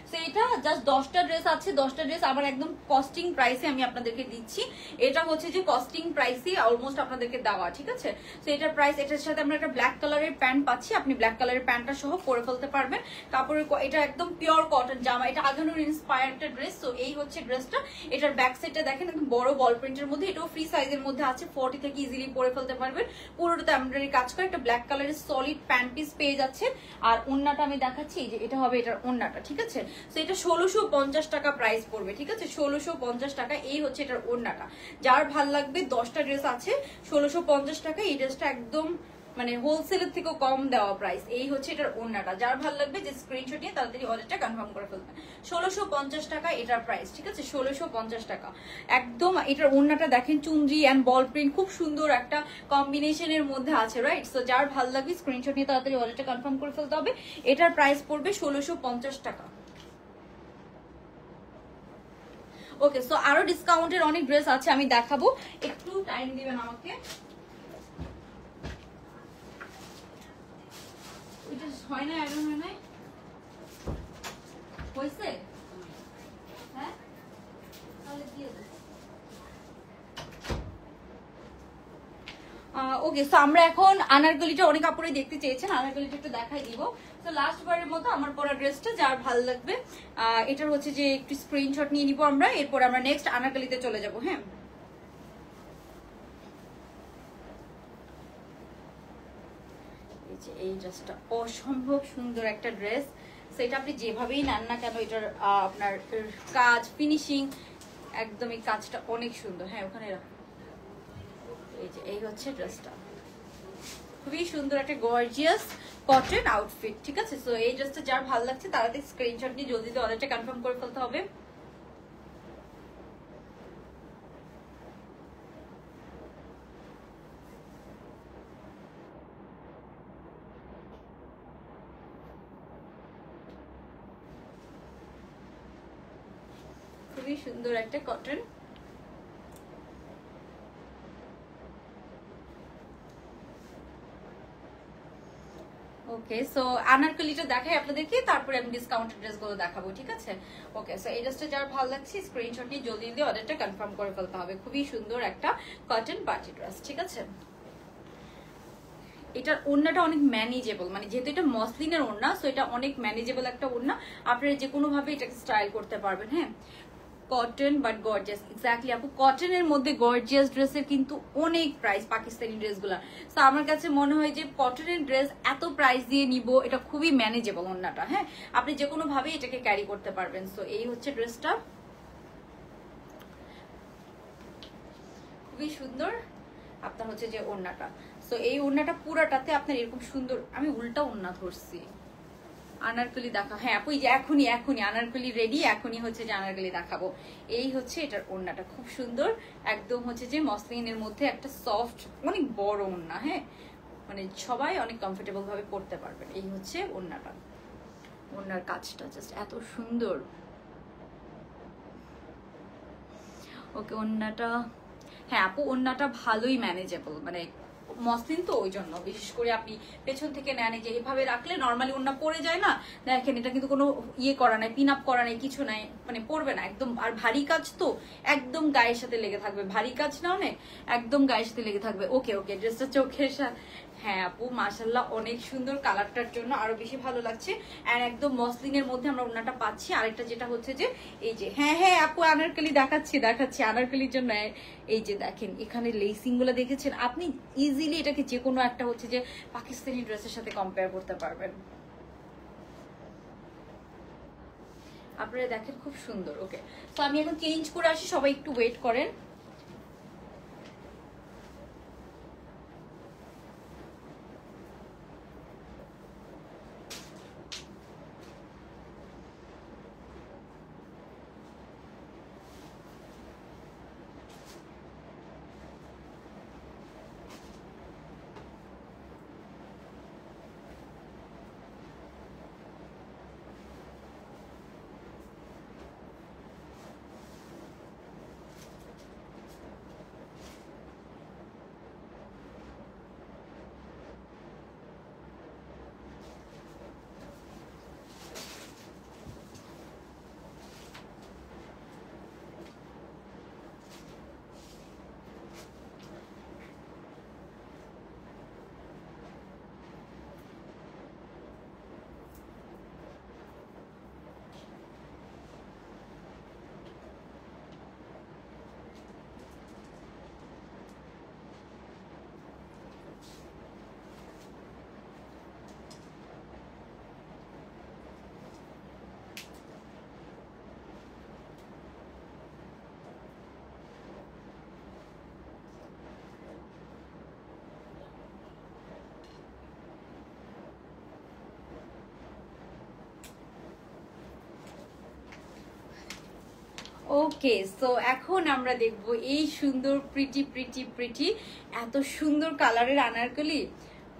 সো এটা জাস্ট 10টা ড্রেস আছে, 10টা ড্রেস আমার একদম কস্টিং প্রাইসে আমি আপনাদেরকে দিচ্ছি। এটা হচ্ছে যে কস্টিং প্রাইসই অলমোস্ট আপনাদেরকে দেওয়া, ঠিক আছে? সো এটার প্রাইস, এটার সাথে আমরা একটা ব্ল্যাক কালারের প্যান্ট পাচ্ছি, আপনি ব্ল্যাক কালারের প্যান্টটা সহ পরে ফেলতে পারবেন। কাপড়ের এটা একদম পিওর কটন জামা, এটা আগানোর ইন্সপায়ার একটা ড্রেস। সো এই হচ্ছে ড্রেসটা। এটার ব্যাক সাইডটা দেখেন, একদম বড় বল প্রিন্টের মধ্যে, এটাও ফ্রি সাইজের মধ্যে আছে, 40 থেকে ইজিলি পরে ফেলতে পারবেন। পুরোটাতে এমব্রয়ডারি কাজ করে একটা ব্ল্যাক কালারের সলিড প্যান্ট পিস পেয়ে যাচ্ছে। আর ওন্নাটা আমি দেখাচ্ছি, যে এটা হবে এটার ওন্নাটা, ঠিক আছে? সো এটা 1650 টাকা প্রাইস পড়বে, ঠিক আছে? 1650 টাকা। এই হচ্ছে এটার ওন্নাটা। যার ভাল লাগবে 10টা ড্রেস আছে 1650 টাকা। এই ড্রেসটা একদম মানে হোলসেলের থেকেও কম দেওয়া প্রাইস। এই হচ্ছে এটার ওন্নাটা। যার ভালো লাগবে যে স্ক্রিনশট নিয়ে তাড়াতাড়ি অর্ডারটা কনফার্ম করে ফেলবেন। 1650 টাকা এটার প্রাইস, ঠিক আছে? 1650 টাকা একদম। এটার ওন্নাটা দেখেন, চুনরি এন্ড বল প্রিন্ট, খুব সুন্দর একটা কম্বিনেশনের মধ্যে আছে, রাইট? সো যার ভালো লাগবে স্ক্রিনশট নিয়ে তাড়াতাড়ি অর্ডারটা কনফার্ম করে ফেলতে হবে। এটার প্রাইস পড়বে 1650 টাকা। ওকে, সো আরো ডিসকাউন্টের অনেক ড্রেস আছে, আমি দেখাবো, একটু টাইম দিবেন আমাকে। হয় না, আয়রন হয় নাই, হয়েছে? হ্যাঁ, তাহলে দিয়ে দেব। ওকে, সো আমরা এখন আনারকলিটা অনেক কাপড়ে দেখতে চেয়েছেন, আনারকলিটা একটু দেখাই দিব। তো লাস্ট বারের মতো আমার পরা ড্রেসটা যার ভালো লাগবে এটার হচ্ছে যে একটু স্ক্রিনশট নিয়ে নিব আমরা, এরপর আমরা নেক্সট আনারকলিতে চলে যাব। হ্যাঁ, এই ড্রেসটা অসম্ভব সুন্দর একটা ড্রেস। সেটা আপনি যেভাবেই নেন না কেন, এটার আপনার কাজ ফিনিশিং একদমই, কাজটা অনেক সুন্দর। হ্যাঁ ওখানে এই হচ্ছে ড্রেসটা, খুবই সুন্দর একটা গর্জিয়াস কটন আউটফিট, ঠিক আছে। সো এই ড্রেসটা যার ভালো লাগছে তাড়াতাড়ি স্ক্রিনশট নিয়ে জলদি অর্ডারটা কনফার্ম করে ফেলতে হবে। খুবই সুন্দর একটা কটন। ওকে, সো আনারকলিটা দেখাই আপনাদেরকে, তারপরে আমি ডিসকাউন্টেড ড্রেসগুলো দেখাবো, ঠিক আছে। ওকে, সো এই ড্রেসটা যার ভালো লাগছে স্ক্রিনশট নিয়ে জলদি জলদি অর্ডারটা কনফার্ম করে ফেলতে হবে। খুবই সুন্দর একটা কটন পার্টি ড্রেস, ঠিক আছে। এটার ওড়নাটা অনেক ম্যানেজেবল, মানে যেহেতু এটা মসলিনের ওড়না, সো এটা অনেক ম্যানেজেবল একটা ওড়না, আপনারা যে কোনো ভাবে এটাকে স্টাইল করতে পারবেন। হ্যাঁ, কটন বাট গর্জিয়াস, এক্স্যাক্টলি আপু, কটনের মধ্যে গর্জিয়াস ড্রেসের কিন্তু অনেক প্রাইস পাকিস্তানি ড্রেসগুলো। তো আমার কাছে মনে হয় যে কটনের ড্রেস এত প্রাইস দিয়ে নিব, এটা খুবই ম্যানেজেবল ওড়নাটা। হ্যাঁ, আপনি যে কোনো ভাবে এটাকে ক্যারি করতে পারবেন। সো এই হচ্ছে ড্রেসটা, খুবই সুন্দর আপনার হচ্ছে যে ওড়নাটা। সো এই ওড়নাটা পুরাটাতে আপনার এরকম সুন্দর, আমি উল্টা ওড়না ধরছি, আনারকলি দেখা। হ্যাঁ আপু, যে এখনই আনারকলি রেডি, এখনই হচ্ছে যে আনারকলি দেখাবো। এই হচ্ছে এটার ওড়নাটা, খুব সুন্দর, একদম হচ্ছে যে মসলিনের মধ্যে একটা সফট অনেক বড় ওড়না। হ্যাঁ, মানে সবাই অনেক কমফোর্টেবল ভাবে পড়তে পারবেন। এই হচ্ছে ওড়নাটা, ওড়নার কাজটা জাস্ট এত সুন্দর। ওকে, ওড়নাটা, হ্যাঁ আপু ওড়নাটা ভালোই ম্যানেজেবল, মানে মসলিন তো ওই জন্য বিশেষ করে আপনি পেছন থেকে নেন, যে এভাবে রাখলে নর্মালি ওড়না পরে যায় না, দেখেন এটা কিন্তু কোনো ইয়ে করা নাই, পিন আপ করা নাই, কিছু নাই, মানে পড়বে না একদম। আর ভারী কাজ তো একদম গায়ের সাথে লেগে থাকবে, ভারী কাজ না অনেক, একদম গায়ের সাথে লেগে থাকবে। ওকে ওকে, ড্রেসটা চোখের সাথে, হ্যাঁ আপু মাশাআল্লাহ অনেক সুন্দর, কালারটার জন্য আরো বেশি ভালো লাগছে। আর একদম মসলিনের মধ্যে আমরা ওড়নাটা পাচ্ছি। আরেকটা যেটা হচ্ছে যে এই যে, হ্যাঁ হ্যাঁ আপু আনারকলি দেখাচ্ছি আনারকলির জন্য। এই যে দেখেন এখানে লেসিং গুলো দেখেছেন, আপনি ইজিলি এটাকে যে কোনো একটা হচ্ছে যে পাকিস্তানি ড্রেসের সাথে কম্পেয়ার করতে পারবেন। আপনারা দেখেন খুব সুন্দর। ওকে, তো আমি এখন চেঞ্জ করে আসি, সবাই একটু ওয়েট করেন। ওকে, সো এখন আমরা দেখব এই সুন্দর প্রিটি এত সুন্দর কালারের আনারকলি।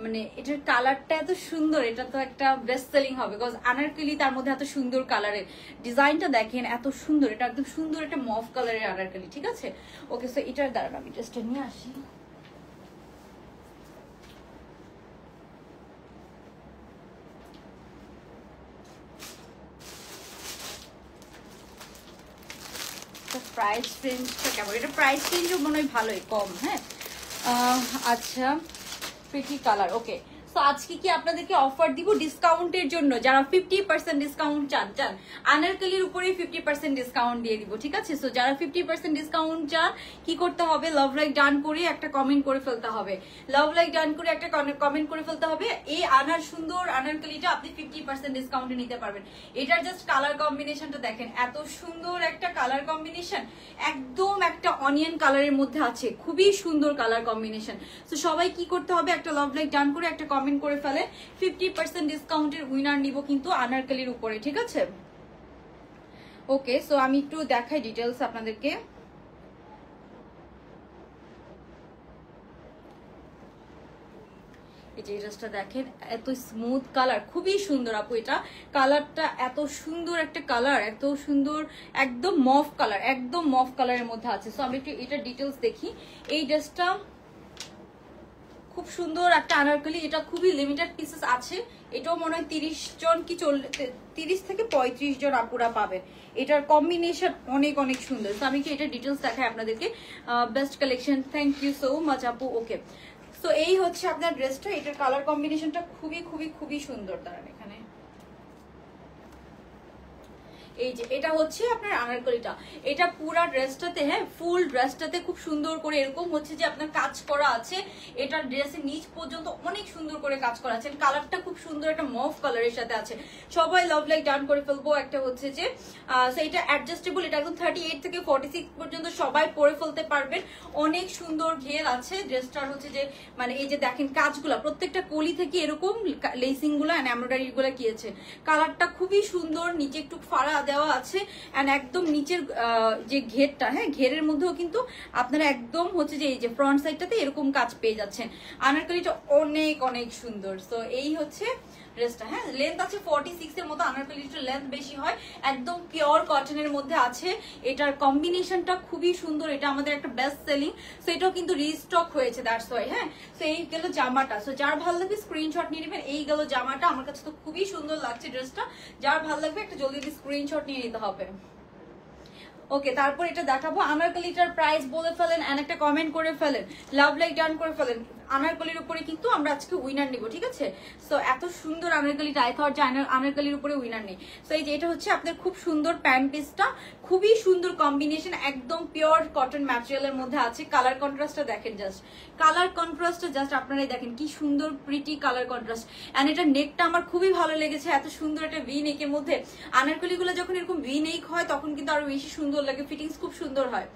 মানে এটার কালারটা এত সুন্দর, এটা তো একটা বেস্ট সেলিং হবে, বিকজ আনারকলি তার মধ্যে এত সুন্দর কালারের ডিজাইনটা দেখেন, এত সুন্দর, এটা একদম সুন্দর একটা মফ কালারের আনারকলি, ঠিক আছে। ওকে, সো এটার দ্বারা আমি জাস্ট নিয়ে আসি। প্রাইস রেঞ্জটা কেমন? এটা প্রাইস রেঞ্জও মনে হয় ভালোই কম। হ্যাঁ, আচ্ছা, প্রিটি কালার। ওকে, সো আজকে কি আপনাদেরকে অফার দিব ডিসকাউন্টের জন্য, যারা 50% ডিসকাউন্ট চান আনারকলির উপরে 50% ডিসকাউন্ট দিয়ে দিব, ঠিক আছে? সো যারা 50% ডিসকাউন্ট চান কি করতে হবে, লাভ লাইক ডান করে একটা কমেন্ট করে ফেলতে হবে, লাভ লাইক ডান করে একটা কমেন্ট করে ফেলতে হবে। এই সুন্দর আনারকলিটা আপনি 50% ডিসকাউন্টে নিতে পারবেন। এটার জাস্ট কালার কম্বিনেশনটা দেখেন, এত সুন্দর একটা কালার কম্বিনেশন, একদম একটা অনিয়ন কালারের মধ্যে আছে, খুবই সুন্দর কালার কম্বিনেশন। সো সবাই কি করতে হবে, একটা লাভ লাইক ডান করে একটা কমেন্ট করে ফেলে। 50% ডিসকাউন্টের উইনার নিব কিন্তু আনারকলির উপরে, ঠিক আছে? ওকে, সো আমি একটু দেখাই ডিটেলস আপনাদেরকে। এই যে ড্রেসটা দেখেন, এত স্মুথ কালার, খুবই সুন্দর আপু। এটা কালারটা এত সুন্দর একটা কালার, এত সুন্দর, একদম মফ কালার, একদম মফ কালারের মধ্যে আছে। সো আমি একটু এটা ডিটেলস দেখি। এই ড্রেসটা খুব সুন্দর একটা আনারকলি, এটা খুবই লিমিটেড পিসেস আছে। এটাও মনে হয় 30 জন কি 30 থেকে 35 জন আপুরা পাবেন। এটার কম্বিনেশন অনেক অনেক সুন্দর। তো আমি কি এটা ডিটেলস দেখাই আপনাদেরকে। Best collection, thank you so much আপু। ওকে, সো এই হচ্ছে আপনার ড্রেসটা। এটার কালার কম্বিনেশনটা খুবই খুবই খুবই সুন্দর। দাঁড়ান, এখানে এই যে এটা হচ্ছে আপনার আনারকলিটা। এটা পুরা ড্রেসটাতে, হ্যাঁ ফুল ড্রেসটাতে খুব সুন্দর করে এরকম হচ্ছে যে আপনার কাজ করা আছে। এটা ড্রেসের নিচ পর্যন্ত অনেক সুন্দর করে কাজ করা আছে। কালারটা খুব সুন্দর একটা মফ কালারের সাথে আছে। সবাই লাভ লাইক ডান করে ফেলবো। একটা হচ্ছে যে এটা অ্যাডজাস্টেবল, এটা একদম 38 থেকে 46 পর্যন্ত সবাই পরে ফেলতে পারবেন। অনেক সুন্দর ঘের আছে ড্রেসটার। হচ্ছে যে মানে এই যে দেখেন কাজগুলা, প্রত্যেকটা কলি থেকে এরকম লেসিং গুলা এমব্রয়ডারি গুলা কিয়েছে। কালারটা খুবই সুন্দর, নিচে একটু ফাড়া দেওয়া আছে। এন্ড একদম নিচের যে ঘেরটা, হ্যাঁ ঘেরের মধ্যেও কিন্তু আপনারা একদম হচ্ছে যে এই যে ফ্রন্ট সাইডটাতে এরকম কাজ পেয়ে যাচ্ছেন। আনারকলিটা অনেক অনেক সুন্দর। সো এই হচ্ছে ড্রেসটা। হ্যাঁ লেন্থ আছে 46 এর মতো, আনারকলিটার লেন্থ বেশি হয়। একদম পিওর কটনের মধ্যে আছে। এটার কম্বিনেশনটা খুবই সুন্দর। এটা আমাদের একটা বেস্ট সেলিং। সো এটাও কিন্তু রিস্টক হয়েছে, দ্যাটস ওয়াই। হ্যাঁ সো এই গেল জামাটা। সো যার ভালো লাগবে স্ক্রিনশট নিয়ে নেবেন। এই গেল জামাটা, আমার কাছে তো খুবই সুন্দর লাগছে ড্রেসটা। যার ভালো লাগবে একটা জলদি স্ক্রিনশট নিয়ে নিতে হবে। ওকে, তারপর এটা দেখাবো। আনারকলিটার প্রাইস বলে ফেলেন এন্ড একটা কমেন্ট করে ফেলেন, লাভ লাইক ডান করে ফেলেন। আনারকলির উপরে কিন্তু আমরা আজকে উইনার নিব, ঠিক আছে? সো এত সুন্দর আনারকলিটা, আই থট যে আনারকলির উপরে উইনার নেই। সো এই যে এটা হচ্ছে আপনার খুব সুন্দর প্যান্ট পিসটা, খুবই সুন্দর কম্বিনেশন, একদম পিওর কটন ম্যাটেরিয়ালের মধ্যে আছে। কালার কন্ট্রাস্টটা দেখেন, জাস্ট কালার কন্ট্রাস্টটা জাস্ট আপনারাই দেখেন কি সুন্দর প্রিটি কালার কন্ট্রাস্ট। এন্ড এটা নেকটা আমার খুবই ভালো লেগেছে, এত সুন্দর একটা ভি নেকের মধ্যে। আনারকলিগুলো যখন এরকম ভি নেক হয় তখন কিন্তু আরো বেশি সুন্দর লাগে, ফিটিংস খুব সুন্দর হয়।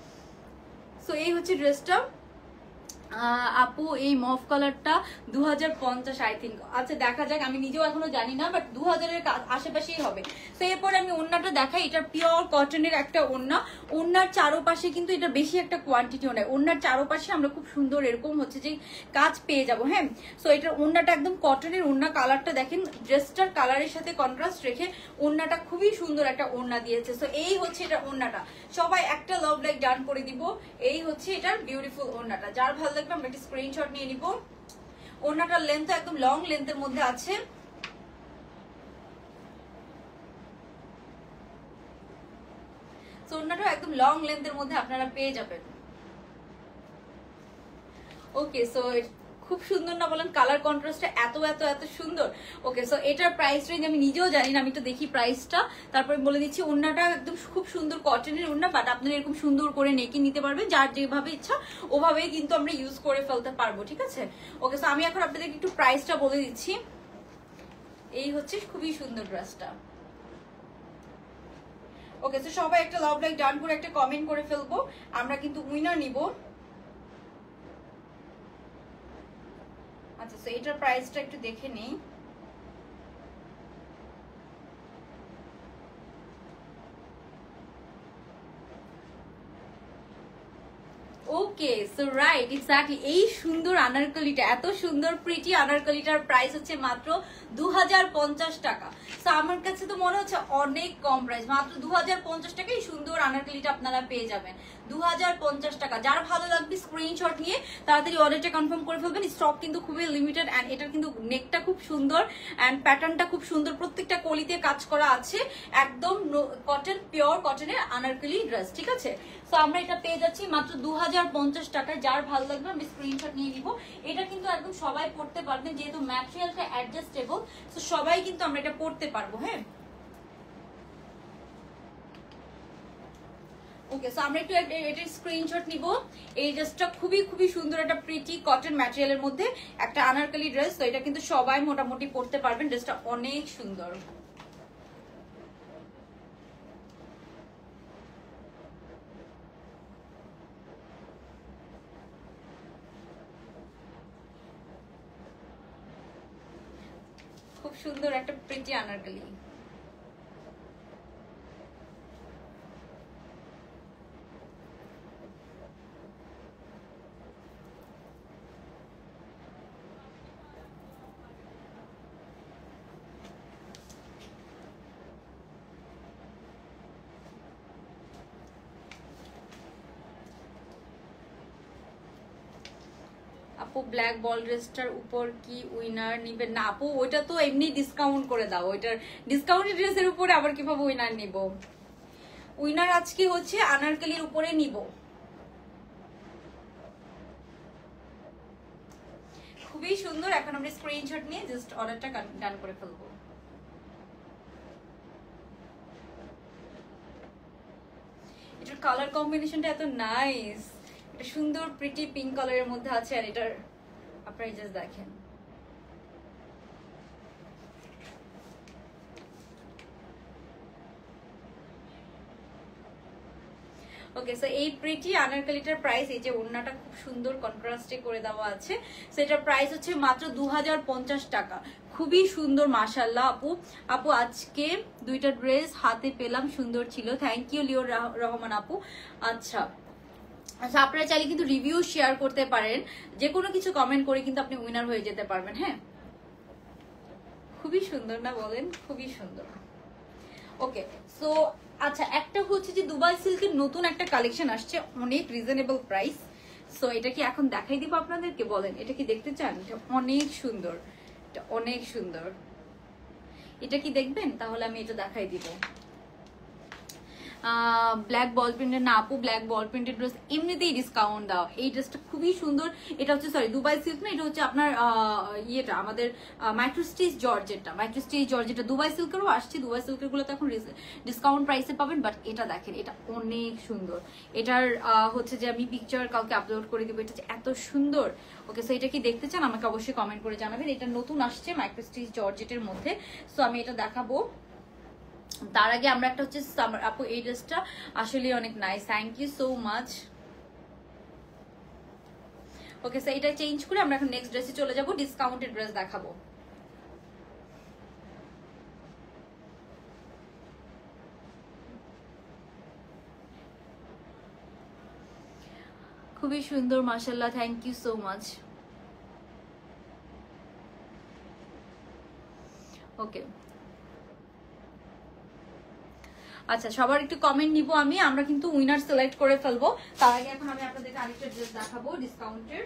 সো এই হচ্ছে ড্রেসটা। আপু এই মফ কালারটা 2050 আই থিঙ্ক। আচ্ছা দেখা যাক, আমি নিজেও এখনো জানি না, বাট 2000-এর আশেপাশেই হবে। তো এরপর আমি ওড়নাটা দেখাই। এটা পিওর কটনের একটা ওড়না। ওড়নার চারোপাশে কিন্তু এটা বেশি একটা কোয়ান্টিটিও নেই। ওড়নার চারোপাশে আমরা খুব সুন্দর এরকম হচ্ছে যে কাজ পেয়ে যাবো। হ্যাঁ সো এটার ওড়নাটা একদম কটনের ওড়না। কালারটা দেখেন, ড্রেসটার কালারের সাথে কন্ট্রাস্ট রেখে ওড়নাটা খুবই সুন্দর একটা ওড়না দিয়েছে। সো এই হচ্ছে এটা ওড়নাটা। সবাই একটা লাভ লাইক ডান করে দিব। এই হচ্ছে এটার বিউটিফুল ওড়নাটা। যার ভালো লাগবে আমরা একটা স্ক্রিনশট নিয়ে নিব। ওড়নাটার লেন্থ একদম লং লেন্থের মধ্যে আছে। ওড়নাটা একদম লং লেন্থের মধ্যে আপনারা পেয়ে যাবেন। ওকে, সো খুব সুন্দর না বলেন? কালার কন্ট্রাস্টটা এত এত এত সুন্দর। ওকে, সো এটার প্রাইস রেঞ্জ আমি নিজেও জানি না, আমি তো দেখি প্রাইসটা তারপরে বলে দিচ্ছি। ওড়নাটা একদম খুব সুন্দর কটনের ওড়না, বাট আপনারা এরকম সুন্দর করে নেকি নিতে পারবেন, যার যেভাবে ইচ্ছা ওভাবেই কিন্তু আমরা ইউজ করে ফেলতে পারবো, ঠিক আছে? ওকে, সো আমি এখন আপনাদেরকে একটু প্রাইসটা বলে দিচ্ছি। এই হচ্ছে খুবই সুন্দর ড্রেসটা। ওকে, সো সবাই একটা লাভ লাইক ডান করে একটা কমেন্ট করে ফেলবো, আমরা কিন্তু উইনার নিব। আচ্ছা, সো এটার প্রাইসটা একটু দেখে নেই। ওকে, সো রাইট, এক্স্যাক্টলি এই সুন্দর আনারকলিটা, এত সুন্দর প্রিটি আনারকলিটার প্রাইস হচ্ছে মাত্র 2050 টাকা। সো আমার কাছে তো মনে হচ্ছে অনেক কম প্রাইস, মাত্র 2050 টাকায় সুন্দর আনারকলিটা আপনারা পেয়ে যাবেন। 2050 টাকা। যার ভালো লাগবে স্ক্রিনশট নিয়ে তাড়াতাড়ি অর্ডারটা কনফার্ম করে ফেলবেন। স্টক কিন্তু খুবই লিমিটেড। অ্যান্ড এটার কিন্তু নেকটা খুব সুন্দর অ্যান্ড প্যাটার্নটা খুব সুন্দর, প্রত্যেকটা কলিতে কাজ করা আছে। একদম কটন, পিওর কটনের আনারকলি ড্রেস, ঠিক আছে? সো তো আমরা এটা পেয়ে যাচ্ছি মাত্র 2050 টাকায়। যার ভালো লাগবে আমি স্ক্রিনশট নিয়ে নিব। এটা কিন্তু একদম সবাই পড়তে পারবেন, যেহেতু ম্যাটেরিয়ালটা অ্যাডজাস্টেবল, তো সবাই কিন্তু আমরা এটা পড়তে পারবো। হ্যাঁ, ওকে, সো আমরা একটু এটার স্ক্রিনশট নিব। এই ড্রেসটা খুবই খুবই সুন্দর, একটা প্রিটি কটন ম্যাটেরিয়ালের মধ্যে একটা আনারকলি ড্রেস। তো এটা কিন্তু সবাই মোটামুটি পড়তে পারবেন, ড্রেসটা অনেক সুন্দর। খুব সুন্দর একটা প্রিটি আনারকলি। আপু ব্ল্যাক বল ড্রেসটার উপর কি উইনার নিবেন? না আপু, ওইটা তো এমনি ডিসকাউন্ট করে দাও, ওইটার ডিসকাউন্টেড ড্রেসের উপরে আবার কিভাবে উইনার নিব? উইনার আজকে হচ্ছে আনারকলির উপরে নিব। খুবই সুন্দর। এখন আমরা স্ক্রিনশট নিয়ে জাস্ট অর্ডারটা ডান করে ফেলবো। এটার কালার কম্বিনেশনটা এত নাইস, এটা সুন্দর প্রিটি পিঙ্ক কালারের মধ্যে আছে। আর এটার আপনারা জাস্ট দেখেন, ওকে। সো এই প্রিটি আনারকলিটার প্রাইস, এই যে ওড়নাটা খুব সুন্দর কন্ট্রাস্টে করে দেওয়া আছে, সো এটার প্রাইস হচ্ছে মাত্র 2050 টাকা। খুবই সুন্দর মাশাআল্লাহ। আপু আজকে দুইটা ড্রেস হাতে পেলাম, সুন্দর ছিল, থ্যাংক ইউ লিওর রহমান আপু। আচ্ছা আচ্ছা, আপনারা চাইলে কিন্তু রিভিউ শেয়ার করতে পারেন, যে কোনো কিছু কমেন্ট করে কিন্তু আপনি উইনার হয়ে যেতে পারবেন। হ্যাঁ, খুবই সুন্দর না বলেন? খুবই সুন্দর। ওকে, সো আচ্ছা, একটা হচ্ছে যে দুবাই সিল্কের নতুন একটা কালেকশন আসছে, অনেক রিজনেবল প্রাইস। সো এটা কি এখন দেখাই দিব আপনাদেরকে? বলেন, এটা কি দেখতে চান? এটা অনেক সুন্দর, এটা অনেক সুন্দর। এটা কি দেখবেন? তাহলে আমি এটা দেখাই দিব। ব্ল্যাক বল প্রিন্টের না আপু, ব্ল্যাক বল প্রিন্টের ড্রেস এমনিতেই ডিসকাউন্ট দাও। এই ড্রেসটা খুবই সুন্দর। এটা হচ্ছে সরি দুবাই সিল্ক না, এটা হচ্ছে আপনার ইয়েটা আমাদের মাইক্রোস্টিচ জর্জেটটা, মাইক্রোস্টিচ জর্জেটটা দুবাই সিল্কেরও আসছে। দুবাই সিল্কের গুলো তো এখন ডিসকাউন্ট প্রাইসে পাবেন, বাট এটা দেখেন, এটা অনেক সুন্দর। এটার হচ্ছে যে আমি পিকচার কাউকে আপলোড করে দিব, এটা এত সুন্দর। ওকে, সো এটা কি দেখতে চান? আমাকে অবশ্যই কমেন্ট করে জানাবেন। এটা নতুন আসছে মাইক্রোস্টিচ জর্জেটের মধ্যে, সো আমি এটা দেখাবো। তার আগে আমরা একটা হচ্ছে সামার, আপু এই ড্রেসটা আসলে অনেক nice, thank you so much. Okay, so এটা চেঞ্জ করে আমরা এখন নেক্সট ড্রেসে চলে যাব, ডিসকাউন্টেড ড্রেস দেখাবো। খুবই সুন্দর মাশাআল্লাহ, থ্যাংক ইউ সো মাচ। ওকে, আচ্ছা সবার একটু কমেন্ট নিব আমি, আমরা কিন্তু উইনার সিলেক্ট করে ফেলবো। তার আগে এখন আমি আপনাদেরকে আরেকটা ড্রেস দেখাবো ডিসকাউন্টের।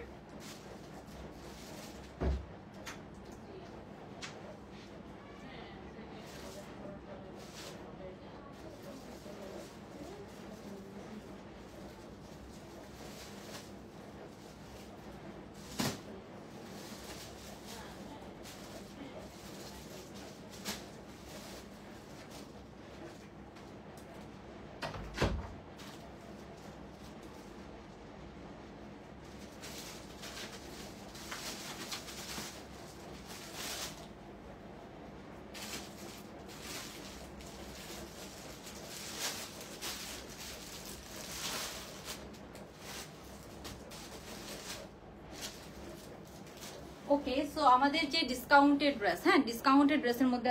ওকে, সো আমাদের যে ডিসকাউন্টেড ড্রেস, হ্যাঁ ডিসকাউন্টেড ড্রেসের মধ্যে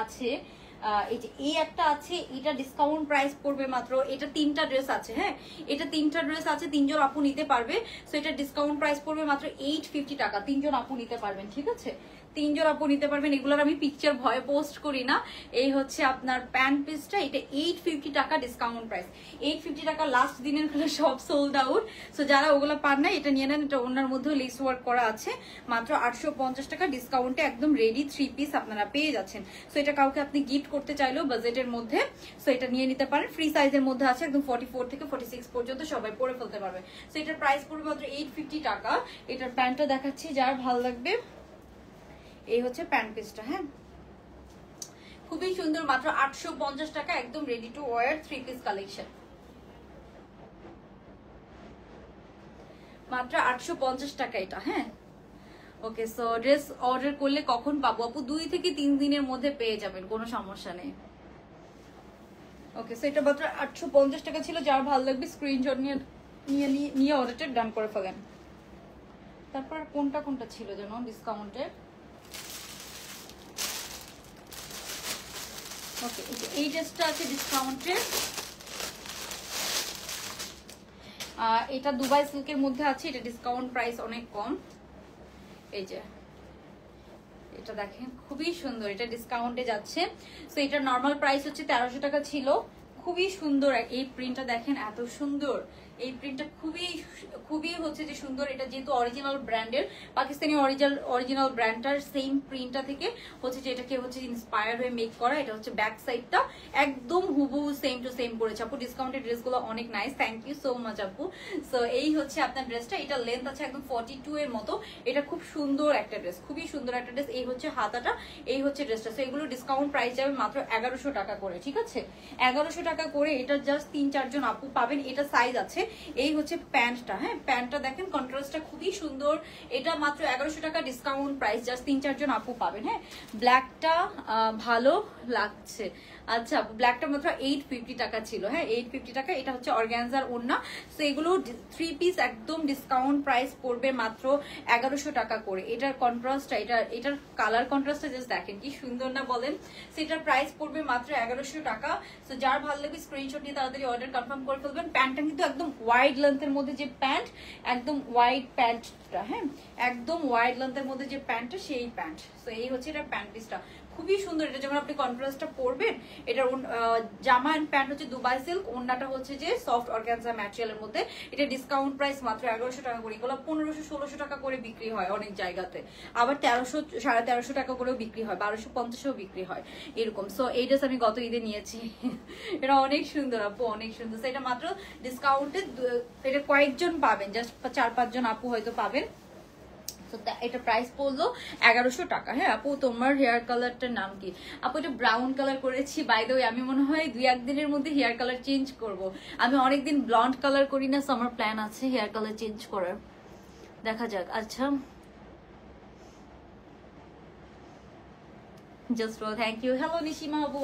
আছে এই যে এই একটা আছে, এটা ডিসকাউন্ট প্রাইস পড়বে মাত্র, এটা তিনটা ড্রেস আছে। হ্যাঁ, এটা তিনটা ড্রেস আছে, তিনজন আপু নিতে পারবে। সো এটা ডিসকাউন্ট প্রাইস পড়বে মাত্র 850 টাকা, তিনজন আপু নিতে পারবেন। ঠিক আছে, 3 জোড়া আপু নিতে পারবেন। এগুলোর আমি পিকচার ভয়ে পোস্ট করি না। এই হচ্ছে আপনার প্যান্ট পিসটা, এটা 850 টাকা ডিসকাউন্ট প্রাইস। 850 টাকা, লাস্ট দিনের গুলো সব সোল্ড আউট। সো যারা ওগুলো পান না এটা নিয়ে নেন। এটা ওনার মধ্যে লেস ওয়ার্ক করা আছে, মাত্র 850 টাকা ডিসকাউন্টে একদম রেডি 3 পিস আপনারা পেয়ে যাচ্ছেন। সো এটা কাউকে আপনি গিফট করতে চাইলেও বাজেটের মধ্যে সো এটা নিয়ে নিতে পারেন। ফ্রি সাইজের মধ্যে আছে, একদম 44 থেকে 46 পর্যন্ত সবাই পরে ফেলতে পারবে। সো এটার প্রাইস পড়বে মাত্র 850 টাকা। এটার প্যান্টটা দেখাচ্ছি, যার ভালো লাগবে। এই হচ্ছে প্যান্ট পিসটা, হ্যাঁ খুবই সুন্দর, মাত্র 850 টাকা, একদম ready to wear 3 piece collection, মাত্র 850 টাকা এটা। হ্যাঁ ওকে, সো ড্রেস অর্ডার করলে কখন পাবো আপু? 2 থেকে 3 দিনের মধ্যে পেয়ে যাবেন, কোনো সমস্যা নেই। ওকে, সো এটা মাত্র 850 টাকা ছিল। যার ভালো লাগবে স্ক্রিনশট নিয়ে অর্ডারটা ডান করে ফেলেন। তারপর কোনটা কোনটা ছিল যেন ডিসকাউন্টে? ওকে, এই ড্রেসটা আছে ডিসকাউন্টে। এটা দুবাই সিল্কের মধ্যে আছে, এটা ডিসকাউন্ট প্রাইস অনেক কম। এই যে এটা দেখেন খুবই সুন্দর, এটা ডিসকাউন্টে যাচ্ছে। সো এটা নর্মাল প্রাইস হচ্ছে 1300 টাকা ছিল। খুবই সুন্দর এই প্রিন্টটা দেখেন, এত সুন্দর এই প্রিন্টটা, খুবই হচ্ছে যে সুন্দর। এটা যেহেতু অরিজিনাল ব্র্যান্ডের, পাকিস্তানি অরিজিনাল ব্র্যান্ডটার সেম প্রিন্টটা থেকে হচ্ছে যে এটাকে হচ্ছে ইন্সপায়ার হয়ে মেক করা। এটা হচ্ছে ব্যাক সাইডটা একদম হুবহু সেম টু সেম করেছে আপু। ডিসকাউন্টেড ড্রেসগুলো অনেক nice, thank you so much আপু। সো এই হচ্ছে আপনার ড্রেসটা, এটা লেন্থ আছে একদম 42 এর মতো। এটা খুব সুন্দর একটা ড্রেস, খুবই সুন্দর একটা ড্রেস। এই হচ্ছে হাতাটা, এই হচ্ছে ড্রেসটা। সো এগুলো ডিসকাউন্ট প্রাইস যাবে মাত্র 1100 টাকা করে, ঠিক আছে 1100 টাকা করে। এটা জাস্ট 3-4 জন আপু পাবেন। এটা সাইজ আছে। এই হচ্ছে প্যান্টটা, হ্যাঁ প্যান্টটা দেখেন কন্ট্রাস্টটা খুবই সুন্দর। এটা মাত্র 1100 টাকা ডিসকাউন্ট প্রাইস, জাস্ট 3-4 জন আপু পাবেন। হ্যাঁ ব্ল্যাকটা ভালো লাগছে। আচ্ছা, ব্ল্যাকটা মাত্র 850 টাকা ছিল। হ্যাঁ 850 টাকা। এটা হচ্ছে অর্গানজার ওড়না। সো এগুলো 3 পিস একদম ডিসকাউন্ট প্রাইস পড়বে মাত্র 1100 টাকা করে। এটার কন্ট্রাস্টটা, এটার কালার কন্ট্রাস্টটা জাস্ট দেখেন কি সুন্দর না বলেন। সো এটার প্রাইস পড়বে মাত্র 1100 টাকা। সো যার ভালো লাগবে স্ক্রিনশট নিয়ে তাড়াতাড়ি অর্ডার কনফার্ম করে ফেলবেন। প্যান্টটা কিন্তু একদম ওয়াইড লেন্থের মধ্যে যে প্যান্ট, একদম ওয়াইড প্যান্টটা, হ্যাঁ একদম ওয়াইড লেন্থের মধ্যে যে প্যান্টটা সেই প্যান্ট। সো এই হচ্ছে এটা প্যান্ট পিসটা, খুবই সুন্দর। এটা যখন আপনি কন্ট্রাস্টটা পরবেন, এটার জামা এন্ড প্যান্ট হচ্ছে দুবাই সিল্ক, ওড়নাটা হচ্ছে যে সফট অর্গানজা ম্যাটেরিয়ালের মধ্যে। এটা ডিসকাউন্ট প্রাইস মাত্র 1100 টাকা করে। এগুলো 1500-1600 টাকা করে বিক্রি হয় অনেক জায়গাতে, আবার 1300-1350 টাকা করেও বিক্রি হয়, 1250-ও বিক্রি হয় এরকম। সো এই ড্রেস আমি গত ঈদে নিয়েছি। এটা অনেক সুন্দর আপু, অনেক সুন্দর। এটা মাত্র ডিসকাউন্টে, এটা কয়েকজন পাবেন, জাস্ট 4-5 জন আপু হয়তো পাবেন। তো এটা প্রাইস পড়লো 1100 টাকা। হ্যাঁ আপু, তোমার হেয়ার কালারটার নাম কি? আপু এটা ব্রাউন কালার করেছি। বাই দ্য ওয়ে আমি মনে হয় 2-1 দিনের মধ্যে হেয়ার কালার চেঞ্জ করব। আমি অনেকদিন ব্লন্ড কালার করি না, সো আমার প্ল্যান আছে হেয়ার কালার চেঞ্জ করার, দেখা যাক। আচ্ছা জাস্ট থ্যাংক ইউ। হ্যালো নিশিমা আপু।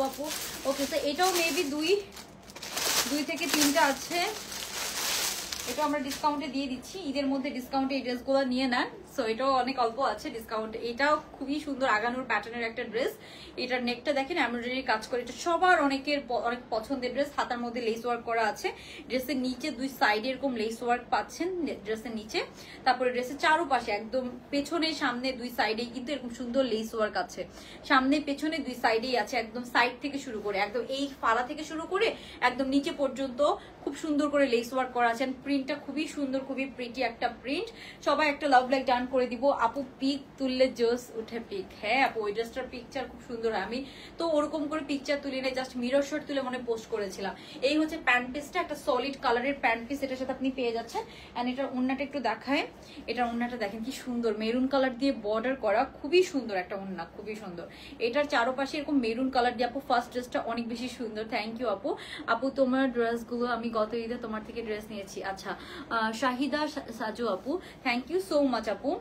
ওকে, তো এটাও মেবি 2 থেকে 3টা আছে। এটা আমরা ডিসকাউন্টে দিয়ে দিচ্ছি, ঈদের মধ্যে ডিসকাউন্টে এই ড্রেসগুলো নিয়ে নেন। সো এটাও অনেক অল্প আছে ডিসকাউন্টে। এটাও খুবই সুন্দর আগানোর প্যাটার্নের একটা ড্রেস। এটার নেকটা দেখেন এমব্রয়ডারি কাজ করে। এটা সবার অনেক পছন্দের ড্রেস। হাতার মধ্যে লেস ওয়ার্ক করা আছে। ড্রেসের নিচে 2 সাইডে এরকম লেস ওয়ার্ক পাচ্ছেন ড্রেসের নিচে। তারপরে ড্রেসের চারপাশে একদম পেছনে সামনে 2 সাইডেই কিন্তু এরকম সুন্দর লেস ওয়ার্ক আছে। সামনে পেছনে 2 সাইডেই আছে, একদম সাইড থেকে শুরু করে একদম এই ফাড়া থেকে শুরু করে একদম নিচে পর্যন্ত খুব সুন্দর করে লেস ওয়ার্ক করা আছে। প্রিন্টটা খুবই সুন্দর, খুবই প্রিটি একটা প্রিন্ট। সবাই একটা লাভ লাইক ডান করে দিব আপু। পিক তুললে জোস উঠে পিক। হ্যাঁ আপু, ওই ড্রেসটার পিকচার খুব সুন্দর। আমি তো ওরকম করে পিকচার তুলি না, জাস্ট মিরর শট তুলে মনে পোস্ট করেছিলাম। এই হচ্ছে প্যান্ট পিসটা, একটা সলিড কালারের প্যান্ট পিস এটার সাথে আপনি পেয়ে যাচ্ছেন। এন্ড এটার ওড়নাটা একটু দেখায়। এটার ওড়নাটা দেখেন কি সুন্দর, মেরুন কালার দিয়ে বর্ডার করা, খুবই সুন্দর একটা ওড়না, খুবই সুন্দর। এটার চারপাশে এরকম মেরুন কালার দিয়ে আপু। ফার্স্ট ড্রেসটা অনেক বেশি সুন্দর, থ্যাংক ইউ আপু। আপু তোমার ড্রেসগুলো আমি গত ঈদে তোমার থেকে ড্রেস নিয়েছি। আচ্ছা, শাহিদা সাজু আপু, থ্যাংক ইউ সো মাচ আপু।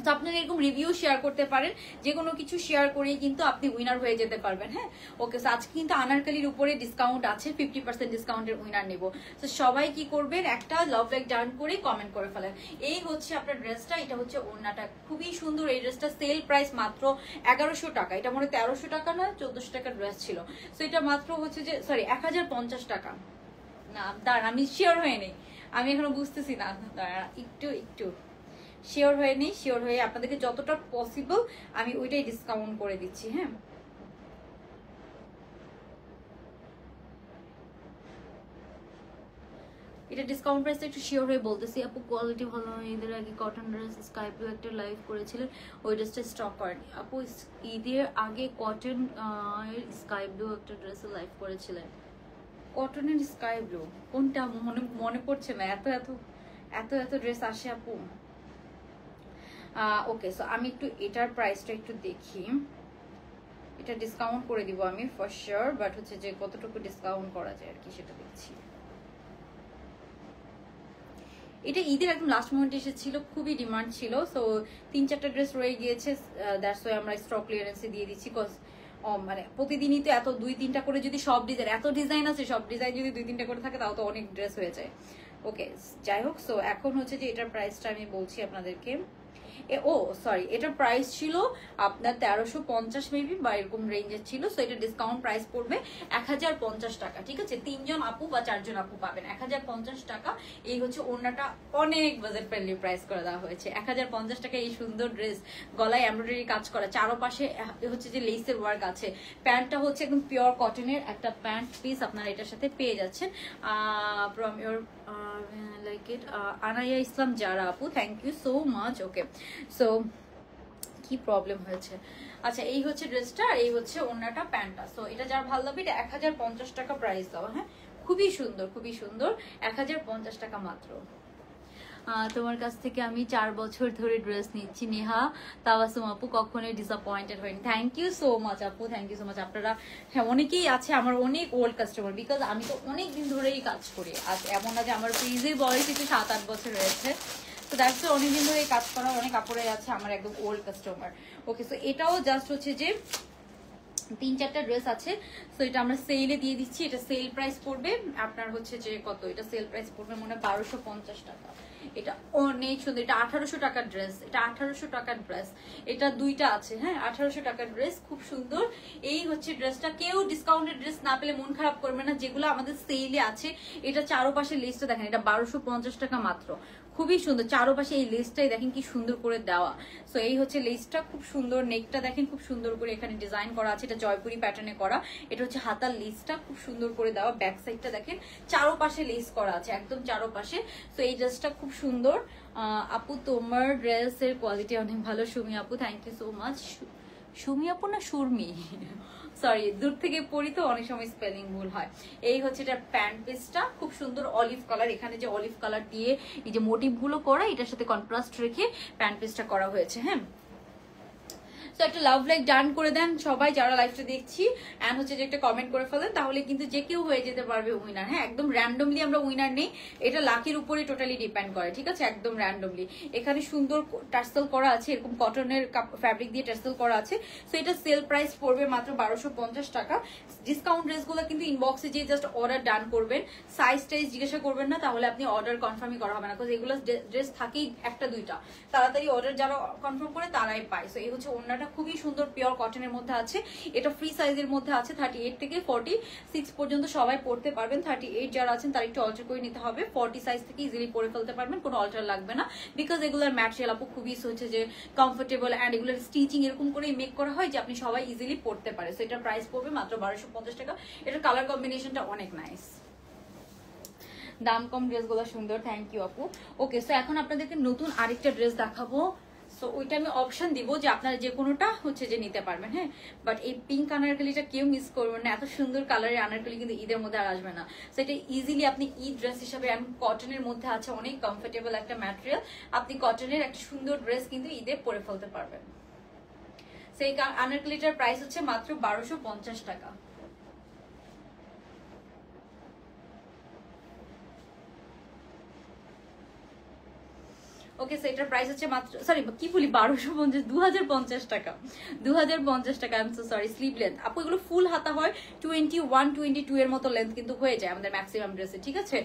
তো আপনারা এরকম রিভিউ শেয়ার করতে পারেন, যে কোনো কিছু শেয়ার করেই কিন্তু আপনি উইনার হয়ে যেতে পারবেন। হ্যাঁ ওকে, আজকে কিন্তু আনারকালির উপরে ডিসকাউন্ট আছে, 50% ডিসকাউন্টের উইনার নেব। তো সবাই কি করবেন, একটা লাভ লাইক ডান করে কমেন্ট করে ফেলেন। এই হচ্ছে আপনার ড্রেসটা, এটা হচ্ছে ওড়নাটা, খুবই সুন্দর। এই ড্রেসটা সেল প্রাইস মাত্র 1100 টাকা। এটা মনে 1300 টাকা না 1400 টাকার ড্রেস ছিল। তো এটা মাত্র হচ্ছে যে 1050 টাকা। না দাঁড়ান, আমি শিওর হয়ে নেই, আমি এখনো বুঝতেছি না, দাঁড়া একটু শিওর হয়ে নেই, শিওর হয়ে আপনাদেরকে যতটা পসিবল আমি ওইটাই ডিসকাউন্ট করে দিচ্ছি। হ্যাঁ, এটা ডিসকাউন্ট প্রাইসটা একটু শিওর হয়ে বলতেছি। আপু কোয়ালিটি ভালো হয়, ঈদের আগে কটন ড্রেস স্কাই ব্লু একটা লাইভ করেছিলেন, ওই ড্রেসটা স্টক করেনি। আপু ঈদের আগে কটন স্কাই ব্লু একটা ড্রেসে লাইভ করেছিলেন, কটনের স্কাই ব্লু কোনটা মনে পড়ছে না, এত এত এত এত ড্রেস আসে আপু। ওকে, সো আমি একটু এটার প্রাইসটা একটু দেখি, এটা ডিসকাউন্ট করে দিব আমি ফর শিওর, বাট হচ্ছে যে কতটুকু ডিসকাউন্ট করা যায় আর কি সেটা দেখছি। এটা ঈদের একদম লাস্ট মোমেন্টে এসেছিল, খুবই ডিমান্ড ছিল, সো 3-4টা ড্রেস রয়ে গিয়েছে, দ্যাটস ওয়াই আমরা স্টক ক্লিয়ারেন্সে দিয়ে দিচ্ছি। কজ মানে প্রতিদিনই তো এত 2-3টা করে যদি সব ডিজাইন, এত ডিজাইন আছে, সব ডিজাইন যদি 2-3টা করে থাকে তাও তো অনেক ড্রেস হয়ে যায়। ওকে, যাই হোক, সো এখন হচ্ছে যে এটার প্রাইসটা আমি বলছি আপনাদেরকে। ও সরি, এটার প্রাইস ছিল আপনার 1350 মেবি বা এরকম রেঞ্জের ছিল, সো এটা ডিসকাউন্ট প্রাইস পড়বে 1050 টাকা। ঠিক আছে, 3জন আপু বা 4জন আপু পাবেন 1050 টাকা। এই হচ্ছে ওড়নাটা অনেক বাজেট ফ্রেন্ডলি প্রাইস করে দেওয়া হয়েছে, 1050 টাকা। এই সুন্দর ড্রেস, গলায় এমব্রয়ডারি কাজ করা, চারপাশে হচ্ছে যে লেসের ওয়ার্ক আছে, প্যান্টটা হচ্ছে একদম পিওর কটনের একটা প্যান্ট পিস আপনারা এটার সাথে পেয়ে যাচ্ছেন। From your like it Anaya Islam যারা আপু, thank you so much. Okay, so কি প্রবলেম হয়েছে, আচ্ছা এই হচ্ছে ড্রেসটা, আর এই হচ্ছে ওড়নাটা, প্যান্টটা। সো এটা যার ভালো লাগবে, এটা 1050 টাকা প্রাইস দেওয়া। হ্যাঁ, খুবই সুন্দর, খুবই সুন্দর, 1050 টাকা মাত্র। তোমার কাছ থেকে আমি 4 বছর ধরে ড্রেস নিচ্ছি, নেহা তাবাসুম আপু, কখনোই ডিসঅ্যাপয়েন্টেড হয়নি। থ্যাংক ইউ সো মাচ আপু, থ্যাংক ইউ সো মাচ। আপনারা হ্যাঁ অনেকেই আছে আমার অনেক ওল্ড কাস্টমার, বিকজ আমি তো অনেক দিন ধরেই কাজ করি, আর এমন না যে আমার পেজের বয়স একটু 7-8 বছর রয়েছে, তো দ্যাটস অনেকদিন ধরে কাজ করা অনেক কাপড়ে আছে আমার একদম ওল্ড কাস্টমার। ওকে, সো এটাও জাস্ট হচ্ছে যে 3-4টা ড্রেস আছে, সো এটা আমরা সেলে দিয়ে দিচ্ছি। এটা সেল প্রাইস পড়বে আপনার হচ্ছে যে কত, এটা সেল প্রাইস পড়বে মনে হয় 1250 টাকা। এটা অনেক সুন্দর, এটা 1800 টাকার ড্রেস, এটা 1800 টাকার ড্রেস, এটা দুইটা আছে। হ্যাঁ, 1800 টাকার ড্রেস, খুব সুন্দর। এই হচ্ছে ড্রেসটা, কেউ ডিসকাউন্টেড ড্রেস না পেলে মন খারাপ করবে না, যেগুলো আমাদের সেলে আছে। এটা চারপাশে লিস্টটা দেখেন, এটা 1250 টাকা মাত্র, খুবই সুন্দর। চারপাশে এই লেসটাই দেখেন কি সুন্দর করে দেওয়া। সো এই হচ্ছে লেসটা, খুব সুন্দর। নেকটা দেখেন খুব সুন্দর করে এখানে ডিজাইন করা আছে, এটা জয়পুরি প্যাটার্নে করা। এটা হচ্ছে হাতার লেসটা খুব সুন্দর করে দেওয়া, ব্যাক সাইডটা দেখেন চারপাশে লেস করা আছে, একদম চারপাশে। সো এই ড্রেসটা খুব সুন্দর। আপু তোমার ড্রেসের কোয়ালিটি অনেক ভালো। সুমি আপু, thank you so much. Sumi আপু না সুরমি, সরি দূর থেকে পড়ি তো অনেক সময় স্পেলিং ভুল হয়। এই হচ্ছে এটা প্যান্ট পিসটা, খুব সুন্দর অলিভ কালার, এখানে যে অলিভ কালার দিয়ে এই যে মোটিভ গুলো করা, এটার সাথে কন্ট্রাস্ট রেখে প্যান্ট পিসটা করা হয়েছে। হ্যাঁ, তো একটা লাভ লাইক ডান করে দেন সবাই যারা লাইভটা দেখছি, এন্ড হচ্ছে যে একটা কমেন্ট করে ফেলেন, তাহলে কিন্তু যে কেউ হয়ে যেতে পারবে উইনার। হ্যাঁ, একদম র্যান্ডমলি আমরা উইনার নেই, এটা লাকির উপরে টোটালি ডিপেন্ড করে। ঠিক আছে, একদম র্যান্ডমলি। এখানে সুন্দর টার্সেল করা আছে, এরকম কটনের ফ্যাব্রিক দিয়ে টার্সেল করা আছে। সো এটা সেল প্রাইস পড়বে মাত্র 1250 টাকা। ডিসকাউন্ট ড্রেসগুলো কিন্তু ইনবক্সে যে জাস্ট অর্ডার ডান করবেন, সাইজ টাইজ জিজ্ঞাসা করবেন না, তাহলে আপনি অর্ডার কনফার্মই করা হবে না, বিকজ এগুলো ড্রেস থাকেই 1-2টা, তাড়াতাড়ি অর্ডার যারা কনফার্ম করে তারাই পায়। সো এই হচ্ছে ওড়নাটা, খুবই সুন্দর পিওর কটনের মধ্যে আছে, এটা ফ্রি সাইজের মধ্যে আছে, 38 থেকে 46 পর্যন্ত সবাই পড়তে পারবেন। 38 যারা আছেন তারা একটু অল্টার করে নিতে হবে, 40 সাইজ থেকে ইজিলি পরে ফেলতে পারবেন, কোনো অল্টার লাগবে না, বিকজ এগুলোর ম্যাটেরিয়াল আপু খুবই হচ্ছে যে কমফোর্টেবল, অ্যান্ড এগুলোর স্টিচিং এরকম করে মেক করা হয় যে আপনি সবাই ইজিলি পড়তে পারে। সো এটার প্রাইস পড়বে মাত্র 1250 টাকা। এটার কালার কম্বিনেশনটা অনেক নাইস, দাম কম, ড্রেসগুলো সুন্দর। থ্যাংক ইউ আপু। ওকে, সো এখন আপনাদেরকে নতুন আরেকটা ড্রেস দেখাবো, সো ওইটা আমি অপশন দিব যে আপনারা যে কোনোটা হচ্ছে যে নিতে পারবেন। হ্যাঁ, বাট এই পিঙ্ক আনারকলিটা কেউ মিস করবেন না, এত সুন্দর কালারের আনারকলি কিন্তু ঈদের মধ্যে আর আসবে না। সো এটা ইজিলি আপনি ঈদ ড্রেস হিসাবে, আমি কটনের মধ্যে আছে, অনেক কমফোর্টেবল একটা ম্যাটেরিয়াল, আপনি কটনের একটা সুন্দর ড্রেস কিন্তু ঈদে পরে ফেলতে পারবেন। সেই আনারকলিটার প্রাইস হচ্ছে মাত্র 1250 টাকা। ওকে, সো এটার প্রাইস হচ্ছে মাত্র, সরি কি বলি, 1250, 2050 টাকা, 2050 টাকা। I am so sorry. Sleeve length আপু, এগুলো ফুল হাতা হয়, 21-22 এর মতো লেন্থ কিন্তু হয়ে যায় আমাদের ম্যাক্সিমাম ড্রেসে। ঠিক আছে,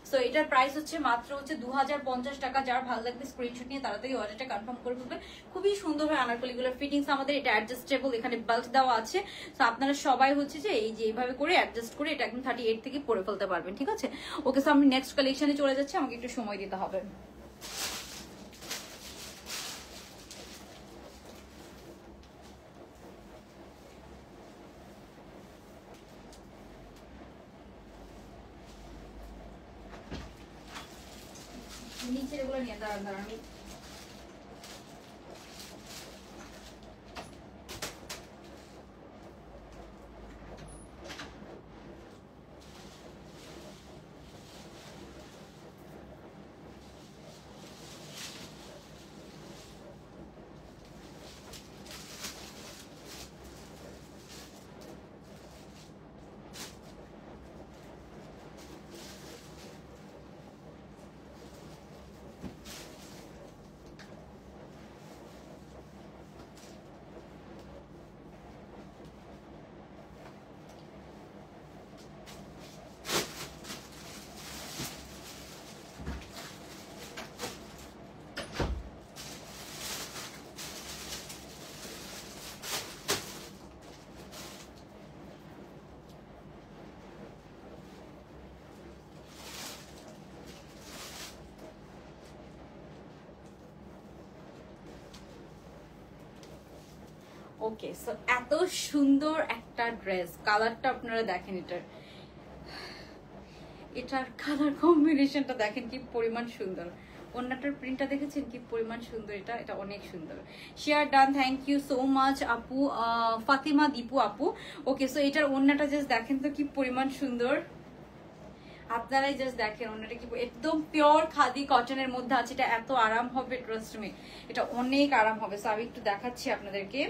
সো এটার প্রাইস হচ্ছে মাত্র হচ্ছে 2050 টাকা। যার ভালো লাগবে স্ক্রিনশট নিয়ে তাড়াতাড়ি অর্ডারটা কনফার্ম করে ফেলবে। খুবই সুন্দর হয় আনারকলিগুলোর ফিটিংস আমাদের, এটা অ্যাডজাস্টেবল, এখানে বেল্ট দেওয়া আছে। সো আপনারা সবাই হচ্ছে যে এই যে এইভাবে করে অ্যাডজাস্ট করে এটা একদম 38 থেকে পরে ফেলতে পারবেন। ঠিক আছে, ওকে, সো আমি নেক্সট কালেকশনে চলে যাচ্ছি, আমাকে একটু সময় দিতে হবে। ড্রেসগুলো নিয়ে দাঁড়ান ওকে। সো এত সুন্দর একটা ড্রেস, কালারটা আপনারা দেখেন, এটার কালার কম্বিনেশনটা দেখেন কি পরিমাণ সুন্দর, ওন্নাটার প্রিন্টটা দেখেছেন কি পরিমাণ সুন্দর, এটা অনেক সুন্দর। Share done, thank you so much আপু, ফাতিমা দীপু আপু। ওকে, সো এটার ওন্নাটা জাস্ট দেখেন তো কি পরিমাণ সুন্দর, আপনারাই জাস্ট দেখেন ওন্নাটা কি একদম পিওর খাদি কটনের মধ্যে আছে। এটা এত আরাম হবে, ট্রাস্ট মি, এটা অনেক আরাম হবে। সো আমি একটু দেখাচ্ছি আপনাদেরকে,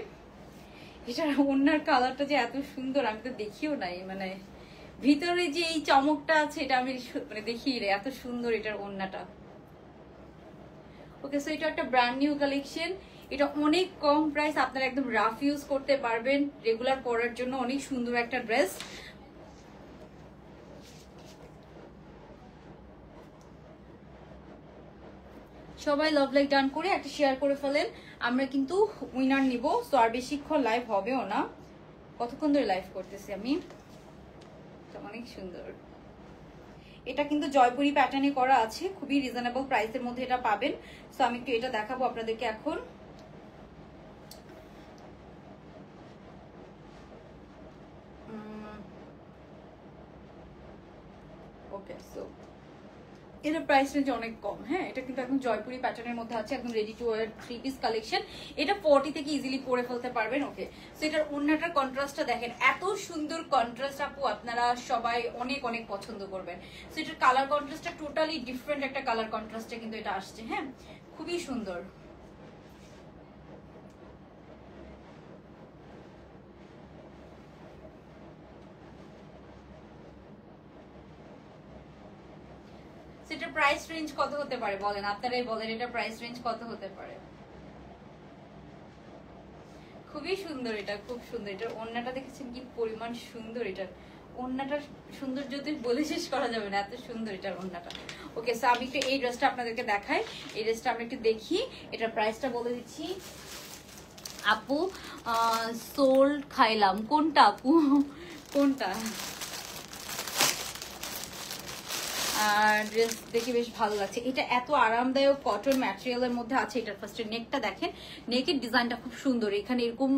এটার ওন্নার কালারটা যে এত সুন্দর আমি তো দেখিও নাই, মানে ভিতরে যে এই চমকটা আছে এটা আমি মানে দেখি রে, এত সুন্দর এটার ওন্নাটা। ওকে, সো এটা একটা ব্র্যান্ড নিউ কালেকশন, এটা অনেক কম প্রাইস, আপনারা একদম রাফ ইউজ করতে পারবেন, রেগুলার পরার জন্য অনেক সুন্দর একটা ড্রেস। সবাই লাভ লাইক ডান করে একটা শেয়ার করে ফেলেন, আমরা কিন্তু উইনার নিব। সো আর বেশিক্ষণ লাইভ হবেও না, কতক্ষণ ধরে লাইভ করতেছি আমি, অনেক সুন্দর। এটা কিন্তু জয়পুরি প্যাটার্নে করা আছে, খুবই রিজনেবল প্রাইসের মধ্যে এটা পাবেন। সো আমি একটু এটা দেখাবো আপনাদেরকে এখন। ওকে, সো এটার প্রাইস রেঞ্জ অনেক কম। হ্যাঁ, এটা কিন্তু একদম জয়পুরি প্যাটার্নের মধ্যে আছে, একদম ready two wire 3 piece collection. এটা 40 থেকে ইজিলি পরে ফেলতে পারবেন। ওকে, সো এটার ওন্নাটার কন্ট্রাস্টটা দেখেন, এত সুন্দর কন্ট্রাস্ট আপু, আপনারা সবাই অনেক অনেক পছন্দ করবেন। সো এটার কালার কন্ট্রাস্টটা টোটালি ডিফারেন্ট একটা কালার কন্ট্রাস্টে কিন্তু এটা আসছে। হ্যাঁ, খুবই সুন্দর। সেটার প্রাইস রেঞ্জ কত হতে পারে বলেন, আপনারাই বলেন, এটা প্রাইস রেঞ্জ কত হতে পারে? খুবই সুন্দর, এটা খুব সুন্দর। এটার ওন্নাটা দেখেছেন কি পরিমাণ সুন্দর, এটার ওন্নাটার সৌন্দর্য বলে শেষ করা যাবে না, এত সুন্দর এটার ওন্নাটা। ওকে, সো আমি একটু এই ড্রেসটা আপনাদেরকে দেখাই, এই ড্রেসটা আমরা একটু দেখি, এটার প্রাইসটা বলে দিচ্ছি। আপু সোল খাইলাম, কোনটা আপু, কোনটা? আর ড্রেস দেখে বেশ ভালো লাগছে, এটা এত আরামদায়ক কটন ম্যাটেরিয়ালের মধ্যে আছে। এটার ফার্স্টে নেকটা দেখেন, নেকের ডিজাইনটা খুব সুন্দর, এখানে এরকম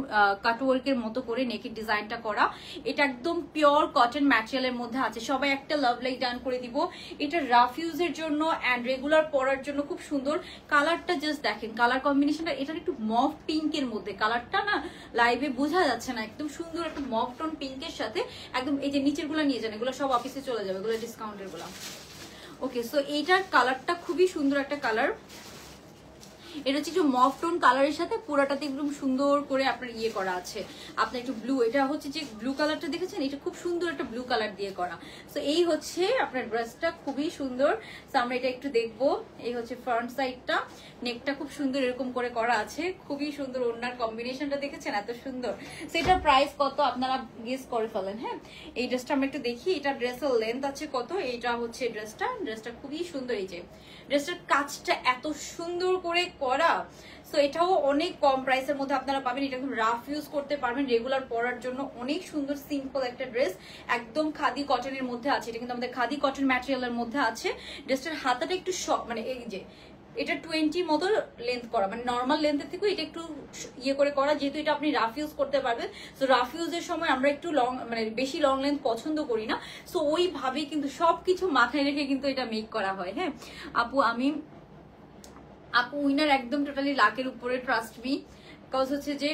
কাটওয়ার্কের মতো করে নেকের ডিজাইনটা করা। এটা একদম পিওর কটন ম্যাটেরিয়ালের মধ্যে আছে। সবাই একটা লাভ লাইক ডান করে দিব। এটা রাফ ইউজের জন্য অ্যান্ড রেগুলার পরার জন্য খুব সুন্দর। কালারটা জাস্ট দেখেন, কালার কম্বিনেশনটা এটার একটু মফ পিঙ্কের মধ্যে, কালারটা না লাইভে বোঝা যাচ্ছে না, একদম সুন্দর একটা মফ টোন পিঙ্কের সাথে একদম। এই যে নিচের গুলা নিয়ে যান, এগুলো সব অফিসে চলে যাবে, এগুলো ডিসকাউন্টের গুলা। ওকে, সো এইটার কালারটা খুবই সুন্দর একটা কালার, এটা হচ্ছে একটু মফ টোন কালারের সাথে পুরাটাতে একদম সুন্দর করে আপনার ইয়ে করা আছে, আপনার একটু ব্লু, এটা হচ্ছে যে ব্লু কালারটা দেখেছেন, এটা খুব সুন্দর একটা ব্লু কালার দিয়ে করা। সো এই হচ্ছে আপনার ড্রেসটা, খুবই সুন্দর। সো আমরা এটা একটু দেখবো, এই হচ্ছে ফ্রন্ট সাইডটা, নেকটা খুব সুন্দর এরকম করে করা আছে, খুবই সুন্দর। ওনার কম্বিনেশনটা দেখেছেন এত সুন্দর। সো এটার প্রাইস কত আপনারা গেস করে ফেলেন। হ্যাঁ, এই ড্রেসটা আমরা একটু দেখি, এটা ড্রেসের লেন্থ আছে কত, এইটা হচ্ছে ড্রেসটা খুবই সুন্দর। এই যে ড্রেসটার কাজটা এত সুন্দর করে করা। সো এটাও অনেক কম প্রাইসের মধ্যে আপনারা পাবেন, এটা একদম রাফ ইউজ করতে পারবেন, রেগুলার পরার জন্য অনেক সুন্দর সিম্পল একটা ড্রেস, একদম খাদি কটনের মধ্যে আছে। এটা কিন্তু আমাদের খাদি কটন ম্যাটেরিয়ালের মধ্যে আছে। ড্রেসটার হাতাটা একটু মানে এই যে এটা 20 মতো লেন্থ করা, মানে নর্মাল লেন্থের থেকে এটা একটু ইয়ে করে করা, যেহেতু এটা আপনি রাফ ইউজ করতে পারবেন। সো রাফ ইউজের সময় আমরা একটু লং, মানে বেশি লং লেন্থ পছন্দ করি না। সো ওইভাবে কিন্তু সবকিছু মাথায় রেখে কিন্তু এটা মেক করা হয়। হ্যাঁ আপু, আমি আপু উইনার একদম টোটালি লাখের উপরে, ট্রাস্ট মি। বিকজ হচ্ছে যে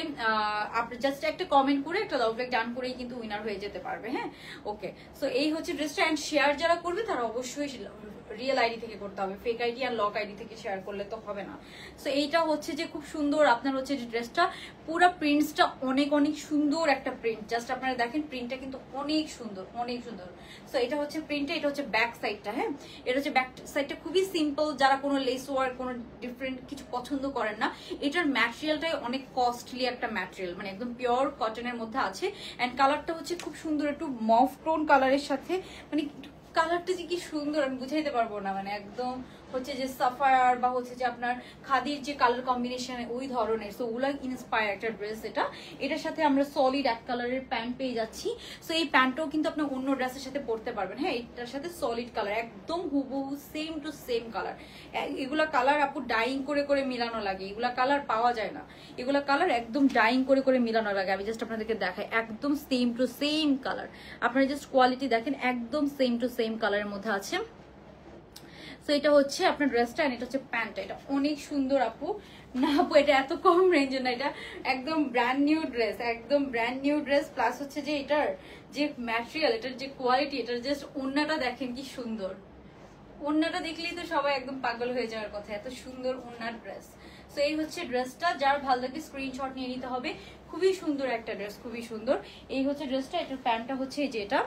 আপনি জাস্ট একটা কমেন্ট করে একটা লাভ লাইক ডান করেই কিন্তু উইনার হয়ে যেতে পারবে। হ্যাঁ, ওকে। সো এই হচ্ছে ড্রেসটা। অ্যান্ড শেয়ার যারা করবে তারা অবশ্যই রিয়েল আইডি থেকে করতে হবে, ফেক আইডি আর লক আইডি থেকে শেয়ার করলে তো হবে না। সো এইটা হচ্ছে যে খুব সুন্দর আপনার হচ্ছে যে ড্রেসটা, পুরো প্রিন্টসটা অনেক অনেক সুন্দর একটা প্রিন্ট। জাস্ট আপনারা দেখেন প্রিন্টটা কিন্তু অনেক সুন্দর, অনেক সুন্দর। সো এটা হচ্ছে প্রিন্টটা, এটা হচ্ছে ব্যাক সাইডটা। হ্যাঁ, এটা হচ্ছে ব্যাক সাইডটা খুবই সিম্পল। যারা কোনো লেস ওয়ার্ক, কোনো ডিফারেন্ট কিছু পছন্দ করেন না, এটার ম্যাটেরিয়ালটাই অনেক কস্টলি একটা ম্যাটেরিয়াল, মানে একদম পিওর কটনের মধ্যে আছে। অ্যান্ড কালারটা হচ্ছে খুব সুন্দর, একটু মফ টোন কালারের সাথে, মানে কালারটা যে কি সুন্দর আমি বুঝাইতে পারবো না, মানে একদম হচ্ছে যে সাফায়ার বা হচ্ছে যে আপনার খাদির যে কালার কম্বিনেশন ওই ধরনের। সো ওগুলা ইন্সপায়ার একটা ড্রেস এটা। এটার সাথে আমরা সলিড এক কালারের প্যান্ট পেয়ে যাচ্ছি। সো এই প্যান্টটাও কিন্তু আপনি অন্য ড্রেসের সাথে পরতে পারবেন। হ্যাঁ, এটার সাথে সলিড কালার একদম হুবহু সেম টু সেম কালার। এগুলা কালার আপু ডাইং করে করে মিলানো লাগে, এগুলা কালার পাওয়া যায় না। এগুলা কালার একদম ডাইং করে করে মিলানো লাগে। আমি জাস্ট আপনাদেরকে দেখাই, একদম সেম টু সেম কালার। আপনারা জাস্ট কোয়ালিটি দেখেন, একদম সেম টু সেম কালারের মধ্যে আছে। সো এটা হচ্ছে আপনার ড্রেসটা, এটা হচ্ছে প্যান্টটা। এটা অনেক সুন্দর আপু। না আপু, এটা এত কম রেঞ্জে না, এটা একদম ব্র্যান্ড নিউ ড্রেস, একদম ব্র্যান্ড নিউ ড্রেস। প্লাস হচ্ছে যে এটার যে ম্যাটেরিয়াল, এটার যে কোয়ালিটি, এটার জাস্ট ওড়নাটা দেখেন কি সুন্দর। ওড়নাটা দেখলেই তো সবাই একদম পাগল হয়ে যাওয়ার কথা, এত সুন্দর ওড়নার ড্রেস। সো এই হচ্ছে ড্রেসটা, যার ভালো লাগে স্ক্রিনশট নিয়ে নিতে হবে। খুবই সুন্দর একটা ড্রেস, খুবই সুন্দর। এই হচ্ছে ড্রেসটা, এটার প্যান্টটা হচ্ছে এই যে এটা।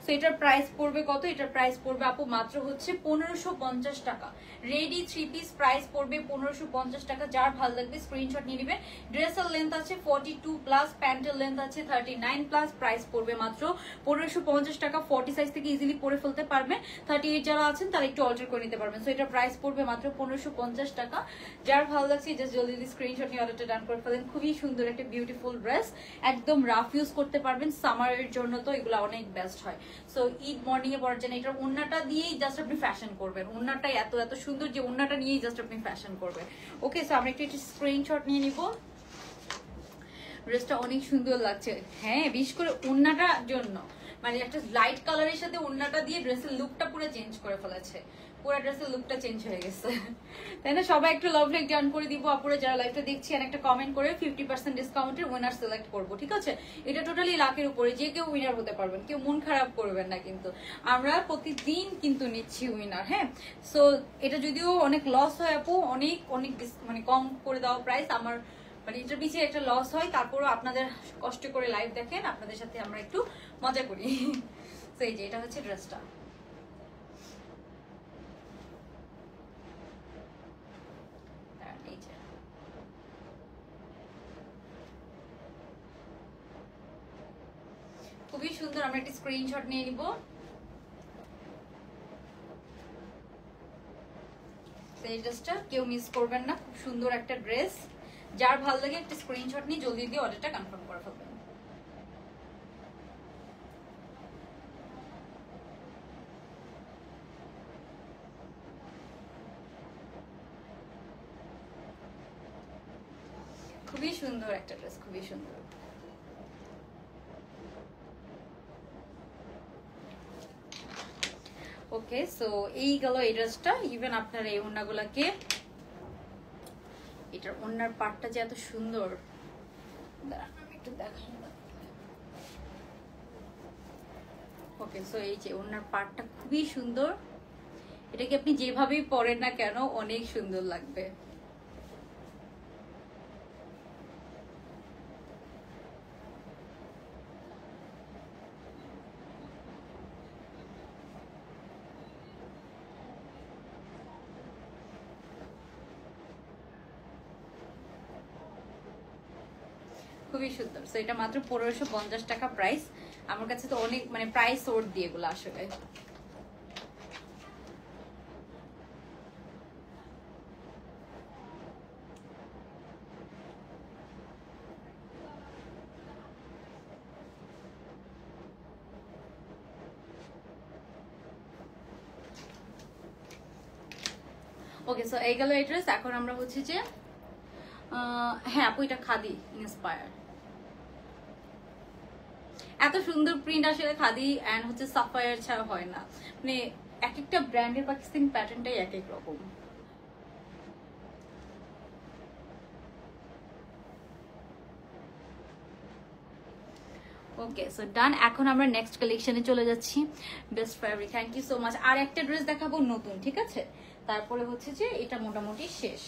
সো এটার প্রাইস পড়বে কত? এটার প্রাইস পড়বে আপু মাত্র হচ্ছে 1550 টাকা। রেডি 3 পিস প্রাইস পড়বে 1550 টাকা। যার ভালো লাগবে স্ক্রিনশট নিয়ে নেবেন। ড্রেসের লেন্থ আছে 42 প্লাস, প্যান্টের লেন্থ আছে 39 প্লাস। প্রাইস পড়বে মাত্র 1550 টাকা। 40 সাইজ থেকে ইজিলি পরে ফেলতে পারবেন। 38 যারা আছেন তারা একটু অল্টার করে নিতে পারবেন। সো এটার প্রাইস পড়বে মাত্র 1550 টাকা। যার ভালো লাগছে জাস্ট জলদি স্ক্রিনশট নিয়ে অর্ডারটা ডান করে ফেলেন। খুবই সুন্দর একটা বিউটিফুল ড্রেস, একদম রাফ ইউজ করতে পারবেন। সামারের জন্য তো এগুলো অনেক বেস্ট হয়। সো ঈদ মর্নিং এ পরার জন্য এটার ওড়নাটা দিয়েই জাস্ট আপনি ফ্যাশন করবেন। ওড়নাটাই এত এত সুন্দর যে ওড়নাটা নিয়েই জাস্ট আপনি ফ্যাশন করবেন। ওকে, সো আমরা একটু স্ক্রিনশট নিয়ে নিব। ড্রেসটা অনেক সুন্দর লাগছে। হ্যাঁ, বিশেষ করে ওড়নাটার জন্য, মানে একটা লাইট কালারের সাথে ওড়নাটা দিয়ে ড্রেসের লুকটা পুরো চেঞ্জ করে ফেলেছে। পুরো ড্রেসের লুকটা চেঞ্জ হয়ে গেছে, তাই না? সবাই একটু লাভ লাইক ডান করে দিব আপুরা যারা লাইভটা দেখছেন। একটা কমেন্ট করে 50% ডিসকাউন্টের উইনার সিলেক্ট করব, ঠিক আছে? এটা টোটালি লাখের উপরে, যে কেউ উইনার হতে পারবেন, কেউ মন খারাপ করবেন না। কিন্তু আমরা প্রতিদিন কিন্তু নিচ্ছি উইনার। হ্যাঁ, সো এটা যদিও অনেক লস হয় আপু, অনেক অনেক মানে কম করে দেওয়া প্রাইস আমার, মানে এটার পিছিয়ে একটা লস হয়। তারপরও আপনাদের কষ্ট করে লাইভ দেখেন, আপনাদের সাথে আমরা একটু মজা করি। তো এই যে এটা হচ্ছে ড্রেসটা। খুবই সুন্দর। আমরা একটা স্ক্রিনশট নিয়ে নিব। এই ড্রেসটা কেউ মিস করবেন না, খুব সুন্দর একটা ড্রেস। যার ভালো লাগে একটা স্ক্রিনশট নিয়ে জলদি দিয়ে অর্ডারটা কনফার্ম করে ফেলবেন। খুবই সুন্দর একটা ড্রেস, খুবই সুন্দর। ওকে, সো এই গেল এই ড্রেসটা। ইভেন আপনার এই ওড়নাগুলাকে, এটার ওড়নার পার্টটা যে এত সুন্দর, দাঁড়ান আমি একটু দেখাই। ওকে, সো এই যে ওড়নার পার্টটা খুবই সুন্দর। এটাকে আপনি যেভাবেই পরেন না কেন অনেক সুন্দর লাগবে। খুবই সুন্দর। সো এটা মাত্র 1550 টাকা প্রাইস। আমার কাছে তো অনেক মানে প্রাইস ওর দিয়ে এগুলো আসলে। ওকে, সো এই গেল এই ড্রেস। এখন আমরা হচ্ছে যে হ্যাঁ আপু, এটা খাদি ইন্সপায়ার। এত সুন্দর প্রিন্ট আসলে খাদি এন্ড হচ্ছে সাফায়ার ছাড়া হয় না। মানে এক একটা ব্র্যান্ডের পাকিস্তানি প্যাটার্নটাই এক এক রকম। Okay, so done. এখন আমরা নেক্সট কালেকশনে চলে যাচ্ছি। Best favourite, thank you so much. আর একটা ড্রেস দেখাবো নতুন, ঠিক আছে? তারপরে হচ্ছে যে এটা মোটামুটি শেষ।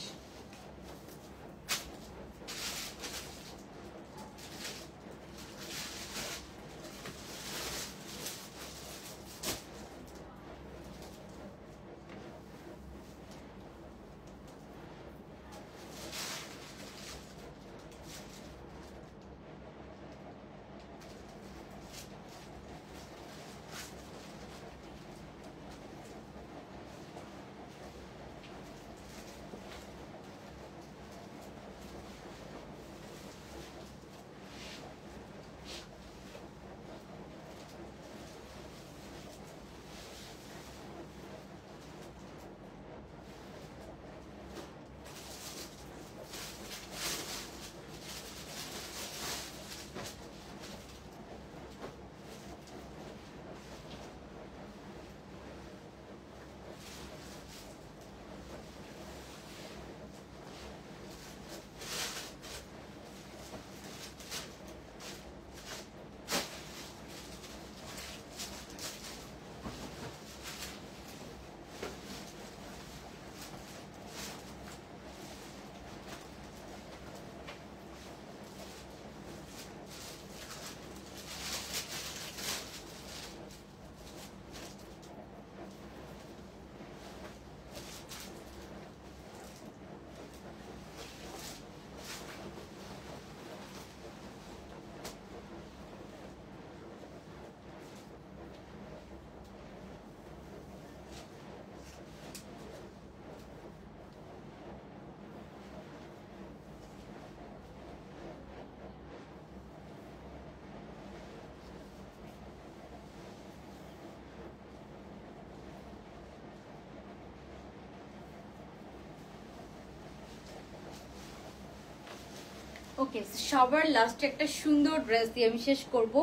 ওকে, সবার লাস্টে একটা সুন্দর ড্রেস দিয়ে আমি শেষ করব।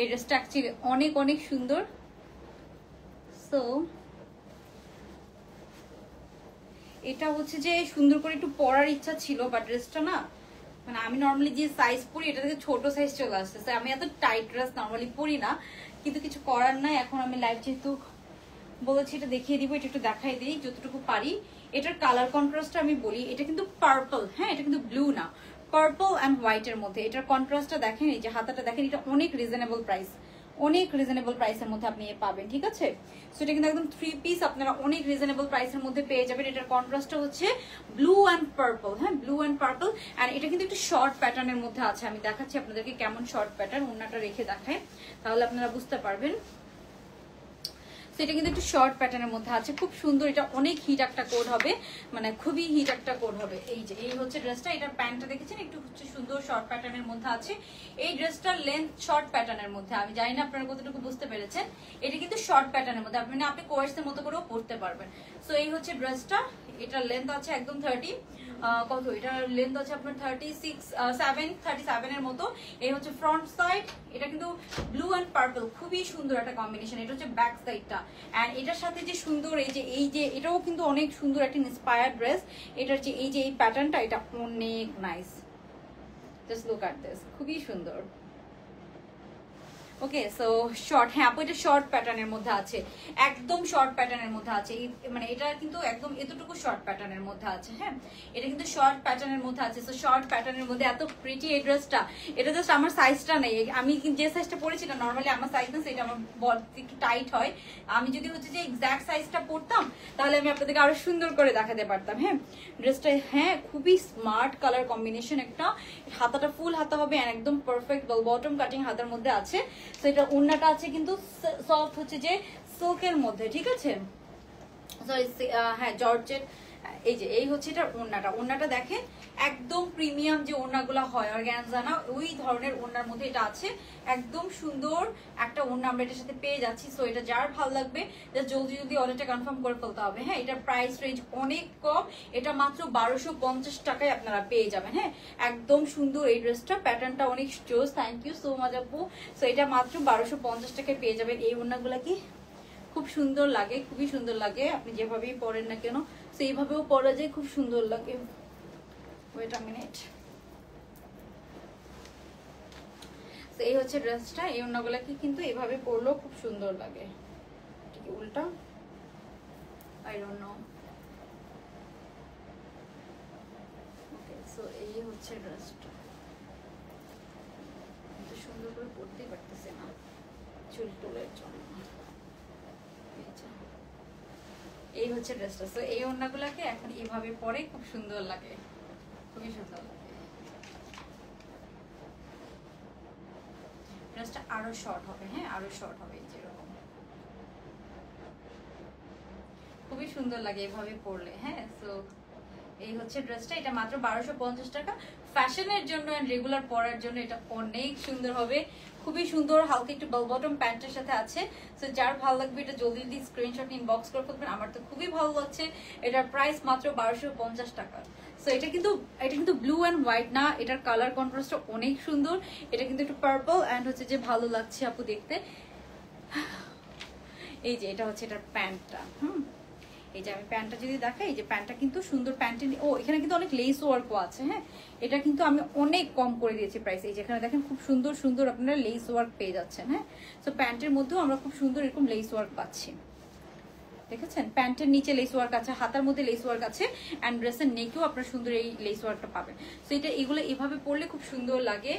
এই ড্রেসটা অ্যাকচুয়ালি অনেক অনেক সুন্দর। সো এটা হচ্ছে যে সুন্দর করে একটু পরার ইচ্ছা ছিল, বাট ড্রেসটা না মানে আমি নর্মালি যে সাইজ পরি এটা থেকে ছোট সাইজ চলে আসছে। আমি এত টাইট ড্রেস নর্মালি পরি না, কিন্তু কিছু করার নাই। এখন আমি লাইভ যেহেতু বলেছি এটা দেখিয়ে দিব, এটা একটু দেখাই দিই যতটুকু পারি। এটার কালার কন্ট্রাস্টটা আমি বলি, এটা কিন্তু পার্পল, হ্যাঁ এটা কিন্তু ব্লু না, পার্পল অ্যান্ড হোয়াইটের মধ্যে। এটার কন্ট্রাস্টটা দেখেন, এই যে হাতাটা দেখেন, এটা অনেক রিজনেবল প্রাইস, অনেক রিজনেবল প্রাইসের মধ্যে আপনি পাবেন, ঠিক আছে? সো এটা কিন্তু একদম 3 পিস আপনারা অনেক রিজনেবল প্রাইসের মধ্যে পেয়ে যাবেন। এটার কন্ট্রাস্টটা হচ্ছে ব্লু অ্যান্ড পার্পল, হ্যাঁ ব্লু অ্যান্ড পার্পল। অ্যান্ড এটা কিন্তু একটু শর্ট প্যাটার্নের মধ্যে আছে। আমি দেখাচ্ছি আপনাদেরকে কেমন শর্ট প্যাটার্ন, ওন্নাটা রেখে দেখায় তাহলে আপনারা বুঝতে পারবেন। এটা কিন্তু একটু শর্ট প্যাটার্নের মধ্যে আছে, খুব সুন্দর। এটা অনেক হিট একটা কোড হবে, মানে খুবই হিট একটা কোড হবে। এই যে এই হচ্ছে ড্রেসটা, এটার প্যান্টটা দেখেছেন একটু হচ্ছে সুন্দর শর্ট প্যাটার্নের মধ্যে আছে। এই ড্রেসটার লেন্থ শর্ট প্যাটার্নের মধ্যে, আমি জানি না আপনারা কতটুকু বুঝতে পেরেছেন। এটা কিন্তু শর্ট প্যাটার্নের মধ্যে, মানে আপনি কোয়ার্সের মতো করেও পরতে পারবেন। সো এই হচ্ছে ড্রেসটা, এটার লেন্থ আছে একদম 30 কত, এটার লেন্থ আছে আপনার 37 এর মতো। এই হচ্ছে ফ্রন্ট সাইড, এটা কিন্তু ব্লু অ্যান্ড পার্পল, খুবই সুন্দর একটা কম্বিনেশন। এটা হচ্ছে ব্যাক সাইডটা, এন্ড এটার সাথে যে সুন্দর এই যে এটাও কিন্তু অনেক সুন্দর একটা ইন্সপায়ার্ড ড্রেস। এটার যে এই প্যাটার্নটা, এটা অনেক nice. Just look at this, খুবই সুন্দর। ওকে, সো শর্ট, হ্যাঁ আপু এটা শর্ট প্যাটার্নের মধ্যে আছে, একদম শর্ট প্যাটার্নের মধ্যে আছে। মানে এটা কিন্তু একদম এতটুকু শর্ট প্যাটার্নের মধ্যে আছে। হ্যাঁ এটা কিন্তু শর্ট প্যাটার্নের মধ্যে আছে। সো শর্ট প্যাটার্নের মধ্যে এত প্রিটি এই ড্রেসটা। এটা জাস্ট আমার সাইজটা নেই, আমি যে সাইজটা পরেছি না নর্মালি আমার সাইজ না, সেটা আমার একটু টাইট হয়। আমি যদি হচ্ছে যে এক্সাক্ট সাইজটা পরতাম তাহলে আমি আপনাদেরকে আরো সুন্দর করে দেখাতে পারতাম। হ্যাঁ ড্রেসটা হ্যাঁ খুবই স্মার্ট কালার কম্বিনেশন একটা। হাতাটা ফুল হাতা হবে, একদম পারফেক্ট বটম কাটিং হাতার মধ্যে আছে। তো এটা ওড়নাটা আছে কিন্তু সফট হচ্ছে যে সিল্কের মধ্যে, ঠিক আছে? সরি হ্যাঁ জর্জেট। এই হচ্ছে এটা ওড়নাটা দেখেন একদম প্রিমিয়াম যে ওড়নাগুলো হয় অর্গানজা না, ওই ধরনের ওড়নার মধ্যে এটা আছে। একদম সুন্দর একটা ওড়না আমরা এটার সাথে পেয়ে যাচ্ছি। সো এটা যার ভালো লাগবে জলদি অর্ডারটা কনফার্ম করে ফেলতে হবে। হ্যাঁ এটার প্রাইস রেঞ্জ অনেক কম, এটা মাত্র 1250 টাকায় আপনারা পেয়ে যাবেন। হ্যাঁ একদম সুন্দর এই ড্রেসটা, প্যাটার্নটা অনেক জোস। থ্যাংক ইউ সো মাচ আপু। সো এটা মাত্র 1250 টাকায় পেয়ে যাবেন। এই ওড়নাগুলা কি খুব সুন্দর লাগে, খুবই সুন্দর লাগে, আপনি যেভাবেই পরেন না কেন সেইভাবেও পরা যায়, খুব সুন্দর লাগে। Wait a minute. তো এই হচ্ছে ড্রেসটা। এই ওড়নাগুলোকে কিন্তু এভাবে পরলেও খুব সুন্দর লাগে। ঠিক উল্টা, I don't know. Okay, so এই হচ্ছে ড্রেসটা। সুন্দর করে পরতেই পারতেছে না চুল টুলের জন্য। এই হচ্ছে ড্রেসটা। সো এই ওড়নাগুলোকে এখন এইভাবে পরে খুব সুন্দর লাগে, খুবই সুন্দর লাগে। ড্রেসটা আরো শর্ট হবে, হ্যাঁ আরো শর্ট হবে, যেরকম খুবই সুন্দর লাগে এভাবে পরলে। হ্যাঁ, সো এই হচ্ছে ড্রেসটা। এটা মাত্র 1250 টাকা। ফ্যাশনের জন্য এন্ড রেগুলার পরার জন্য এটা অনেক সুন্দর হবে, খুবই সুন্দর। হালকা একটু বেল বটম প্যান্টের সাথে আছে। সো যার ভালো লাগবে এটা জলদি জলদি স্ক্রিনশট ইনবক্স করে ফেলবেন। আমার তো খুবই ভালো লাগছে। এটার প্রাইস মাত্র 1250 টাকা। সো এটা কিন্তু ব্লু অ্যান্ড হোয়াইট না, এটার কালার কন্ট্রাস্টটা অনেক সুন্দর। এটা কিন্তু একটু পার্পল অ্যান্ড হচ্ছে যে ভালো লাগছে আপু দেখতে। এই যে এটা হচ্ছে এটার প্যান্টটা। এই যে আমি প্যান্টটা যদি দেখাই, এই যে প্যান্টটা কিন্তু সুন্দর। প্যান্টের এখানে কিন্তু অনেক লেস ওয়ার্কও আছে। হ্যাঁ, এটা কিন্তু আমি অনেক কম করে দিয়েছি প্রাইস। এই যেখানে দেখেন খুব সুন্দর সুন্দর আপনারা লেস ওয়ার্ক পেয়ে যাচ্ছেন। হ্যাঁ, সো প্যান্টের মধ্যেও আমরা খুব সুন্দর এরকম লেস ওয়ার্ক পাচ্ছি। দেখেছেন, প্যান্টের নিচে লেস ওয়ার্ক আছে, হাতার মধ্যে লেস ওয়ার্ক আছে, অ্যান্ড ড্রেসের নেকেও আপনারা সুন্দর এই লেস ওয়ার্কটা পাবেন। সো এগুলো এভাবে পরলে খুব সুন্দর লাগে।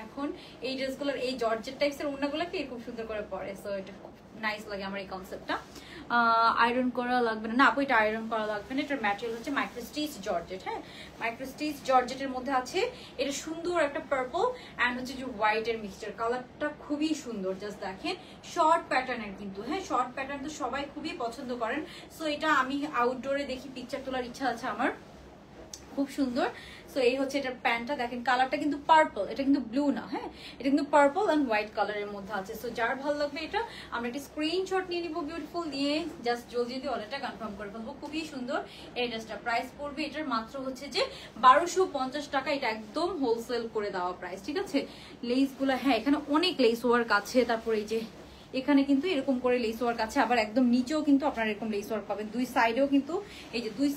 এখন এই ড্রেসগুলোর এই জর্জেট টাইপসের ওড়নাগুলোকে খুব সুন্দর করে পরে। সো এটা খুব নাইস লাগে আমার এই কনসেপ্টটা। আয়রন করা লাগবে না, আপু এটা আয়রন করা লাগবে না। এটার ম্যাটেরিয়াল হচ্ছে মাইক্রো স্টিচ জর্জেট। হ্যাঁ, মাইক্রো স্টিচ জর্জেটের মধ্যে আছে। এটা সুন্দর একটা পার্পল অ্যান্ড হচ্ছে যে হোয়াইট এর মিক্সচার। কালারটা খুবই সুন্দর, জাস্ট দেখেন। শর্ট প্যাটার্নের কিন্তু, হ্যাঁ শর্ট প্যাটার্ন তো সবাই খুবই পছন্দ করেন। সো এটা আমি আউটডোরে দেখি, পিকচার তোলার ইচ্ছা আছে আমার, খুব সুন্দর। সো এই হচ্ছে এটার প্যান্টটা। দেখেন কালারটা কিন্তু পার্পল, এটা কিন্তু ব্লু না। হ্যাঁ, এটা কিন্তু পার্পল এন্ড হোয়াইট কালারের মধ্যে আছে। সো যার ভালো লাগবে এটা আমরা একটা স্ক্রিনশট নিয়ে নিব বিউটিফুল, দিয়ে জাস্ট জলদি জলদি অর্ডারটা কনফার্ম করে ফেলবো। খুবই সুন্দর এই ড্রেসটা। প্রাইস পড়বে এটার মাত্র হচ্ছে যে 1250 টাকা। এটা একদম হোলসেল করে দেওয়া প্রাইস, ঠিক আছে। লেস গুলো, হ্যাঁ এখানে অনেক লেস ওয়ার্ক আছে। তারপরে এই যে এখানে কিন্তু এরকম করে লেস ওয়ার্ক আছে, আবার একদম নিচেও কিন্তু আপনারা এরকম লেস ওয়ার্ক পাবেন। দুই সাইডেও কিন্তু এই যে দুই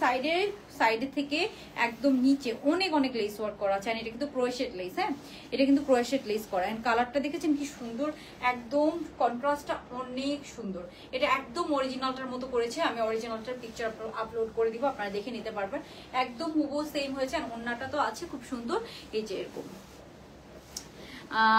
সাইডে থেকে একদম নিচে অনেক অনেক লেস ওয়ার্ক করা আছে। এটা কিন্তু ক্রোশেট লেস। হ্যাঁ, এটা কিন্তু ক্রোশেট লেস করা। এন্ড কালারটা দেখেছেন কি সুন্দর, একদম কন্ট্রাস্টটা অনেক সুন্দর। এটা একদম অরিজিনালটার মতো করেছে। আমি অরিজিনালটার পিকচার আপলোড করে দিব, আপনারা দেখে নিতে পারবেন। একদম হুবহু সেম হয়েছে। আর ওড়নাটা তো আছে খুব সুন্দর, এই যে এরকম।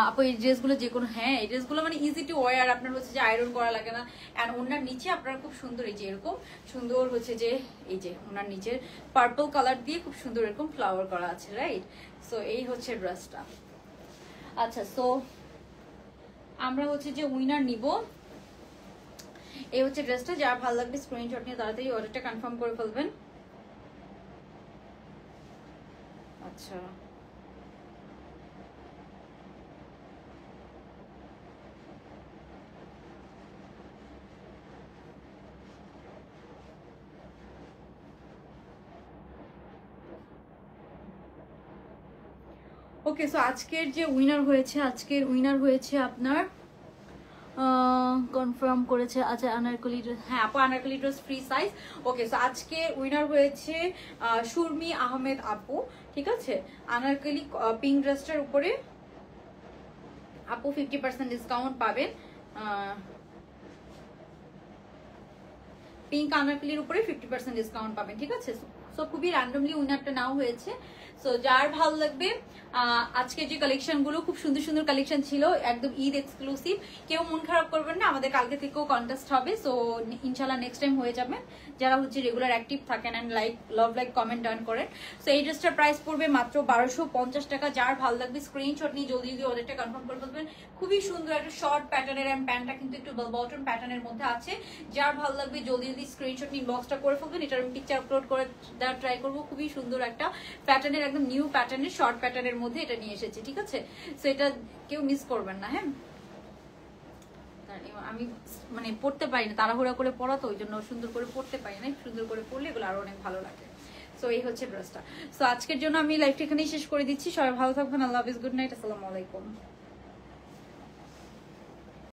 আপু এই ড্রেসগুলো যে কোনো, হ্যাঁ এই ড্রেসগুলো মানে ইজি টু ওয়ার, আপনার হচ্ছে যে আয়রন করা লাগে না। অ্যান্ড ওনার নিচে আপনারা খুব সুন্দর এই যে এরকম সুন্দর হচ্ছে যে এই যে ওনার নিচে পার্পল কালার দিয়ে খুব সুন্দর এরকম ফ্লাওয়ার করা আছে, রাইট। সো এই হচ্ছে ড্রেসটা। আচ্ছা, সো আমরা হচ্ছে যে উইনার নিব। এই হচ্ছে ড্রেসটা। যার ভালো লাগবে স্ক্রিনশট নিয়ে তাড়াতাড়ি অর্ডারটা কনফার্ম করে ফেলবেন। আচ্ছা, ওকে। সো আজকের যে উইনার হয়েছে, আজকের উইনার হয়েছে আপনার কনফার্ম করেছে। আচ্ছা, আনারকলি ড্রেস, হ্যাঁ আপু আনারকলি ড্রেস ফ্রি সাইজ। ওকে, সো আজকে উইনার হয়েছে সুরমি আহমেদ আপু, ঠিক আছে। আনারকলি পিঙ্ক ড্রেসটার উপরে আপু 50% ডিসকাউন্ট পাবেন। পিঙ্ক আনারকলির উপরে 50% ডিসকাউন্ট পাবেন, ঠিক আছে। সো খুবই র্যান্ডমলি উইনারটা নাও হয়েছে। সো যার ভালো লাগবে, আজকে যে কালেকশন গুলো খুব সুন্দর সুন্দর কালেকশন ছিল, একদম ঈদ এক্সক্লুসিভ। কেউ মন খারাপ করবেন না, আমাদের কালকে থেকেও কন্টেস্ট হবে। সো ইনশাল্লাহ নেক্সট টাইম হয়ে যাবেন যারা হচ্ছে রেগুলার অ্যাক্টিভ থাকেন অ্যান্ড লাভ লাইক কমেন্ট ডান করেন। সো এই ড্রেসটার প্রাইস পড়বে মাত্র 1250 টাকা। যার ভালো লাগবে স্ক্রিনশট নিয়ে জলদি জলদি অর্ডারটা কনফার্ম করে ফেলবেন। খুবই সুন্দর একটা শর্ট প্যাটার্নের, অ্যান্ড প্যান্টটা কিন্তু একটু বটম প্যাটার্নের মধ্যে আছে। যার ভালো লাগবে জলদি জলদি স্ক্রিনশট নিয়ে বক্সটা করে ফেলবেন। এটার আমি পিকচার আপলোড করে দেওয়ার ট্রাই করবো। খুবই সুন্দর একটা প্যাটার্নের, একদম নিউ প্যাটার্নের শর্ট প্যাটার্নের মধ্যে এটা নিয়ে এসেছে, ঠিক আছে। সো এটা কেউ মিস করবেন না। হ্যাঁ, আমি মানে পড়তে পারি না, তাড়াহুড়া করে পড়া তো, ওই জন্য সুন্দর করে পড়তে পারি না। সুন্দর করে পড়লে এগুলো আরো অনেক ভালো লাগে। সো এই হচ্ছে ড্রেসটা। সো আজকের জন্য আমি লাইভটা এখানেই শেষ করে দিচ্ছি। সবাই ভালো থাকবেন। আল্লাহ হাফিজ, গুড নাইট, আসসালামু আলাইকুম।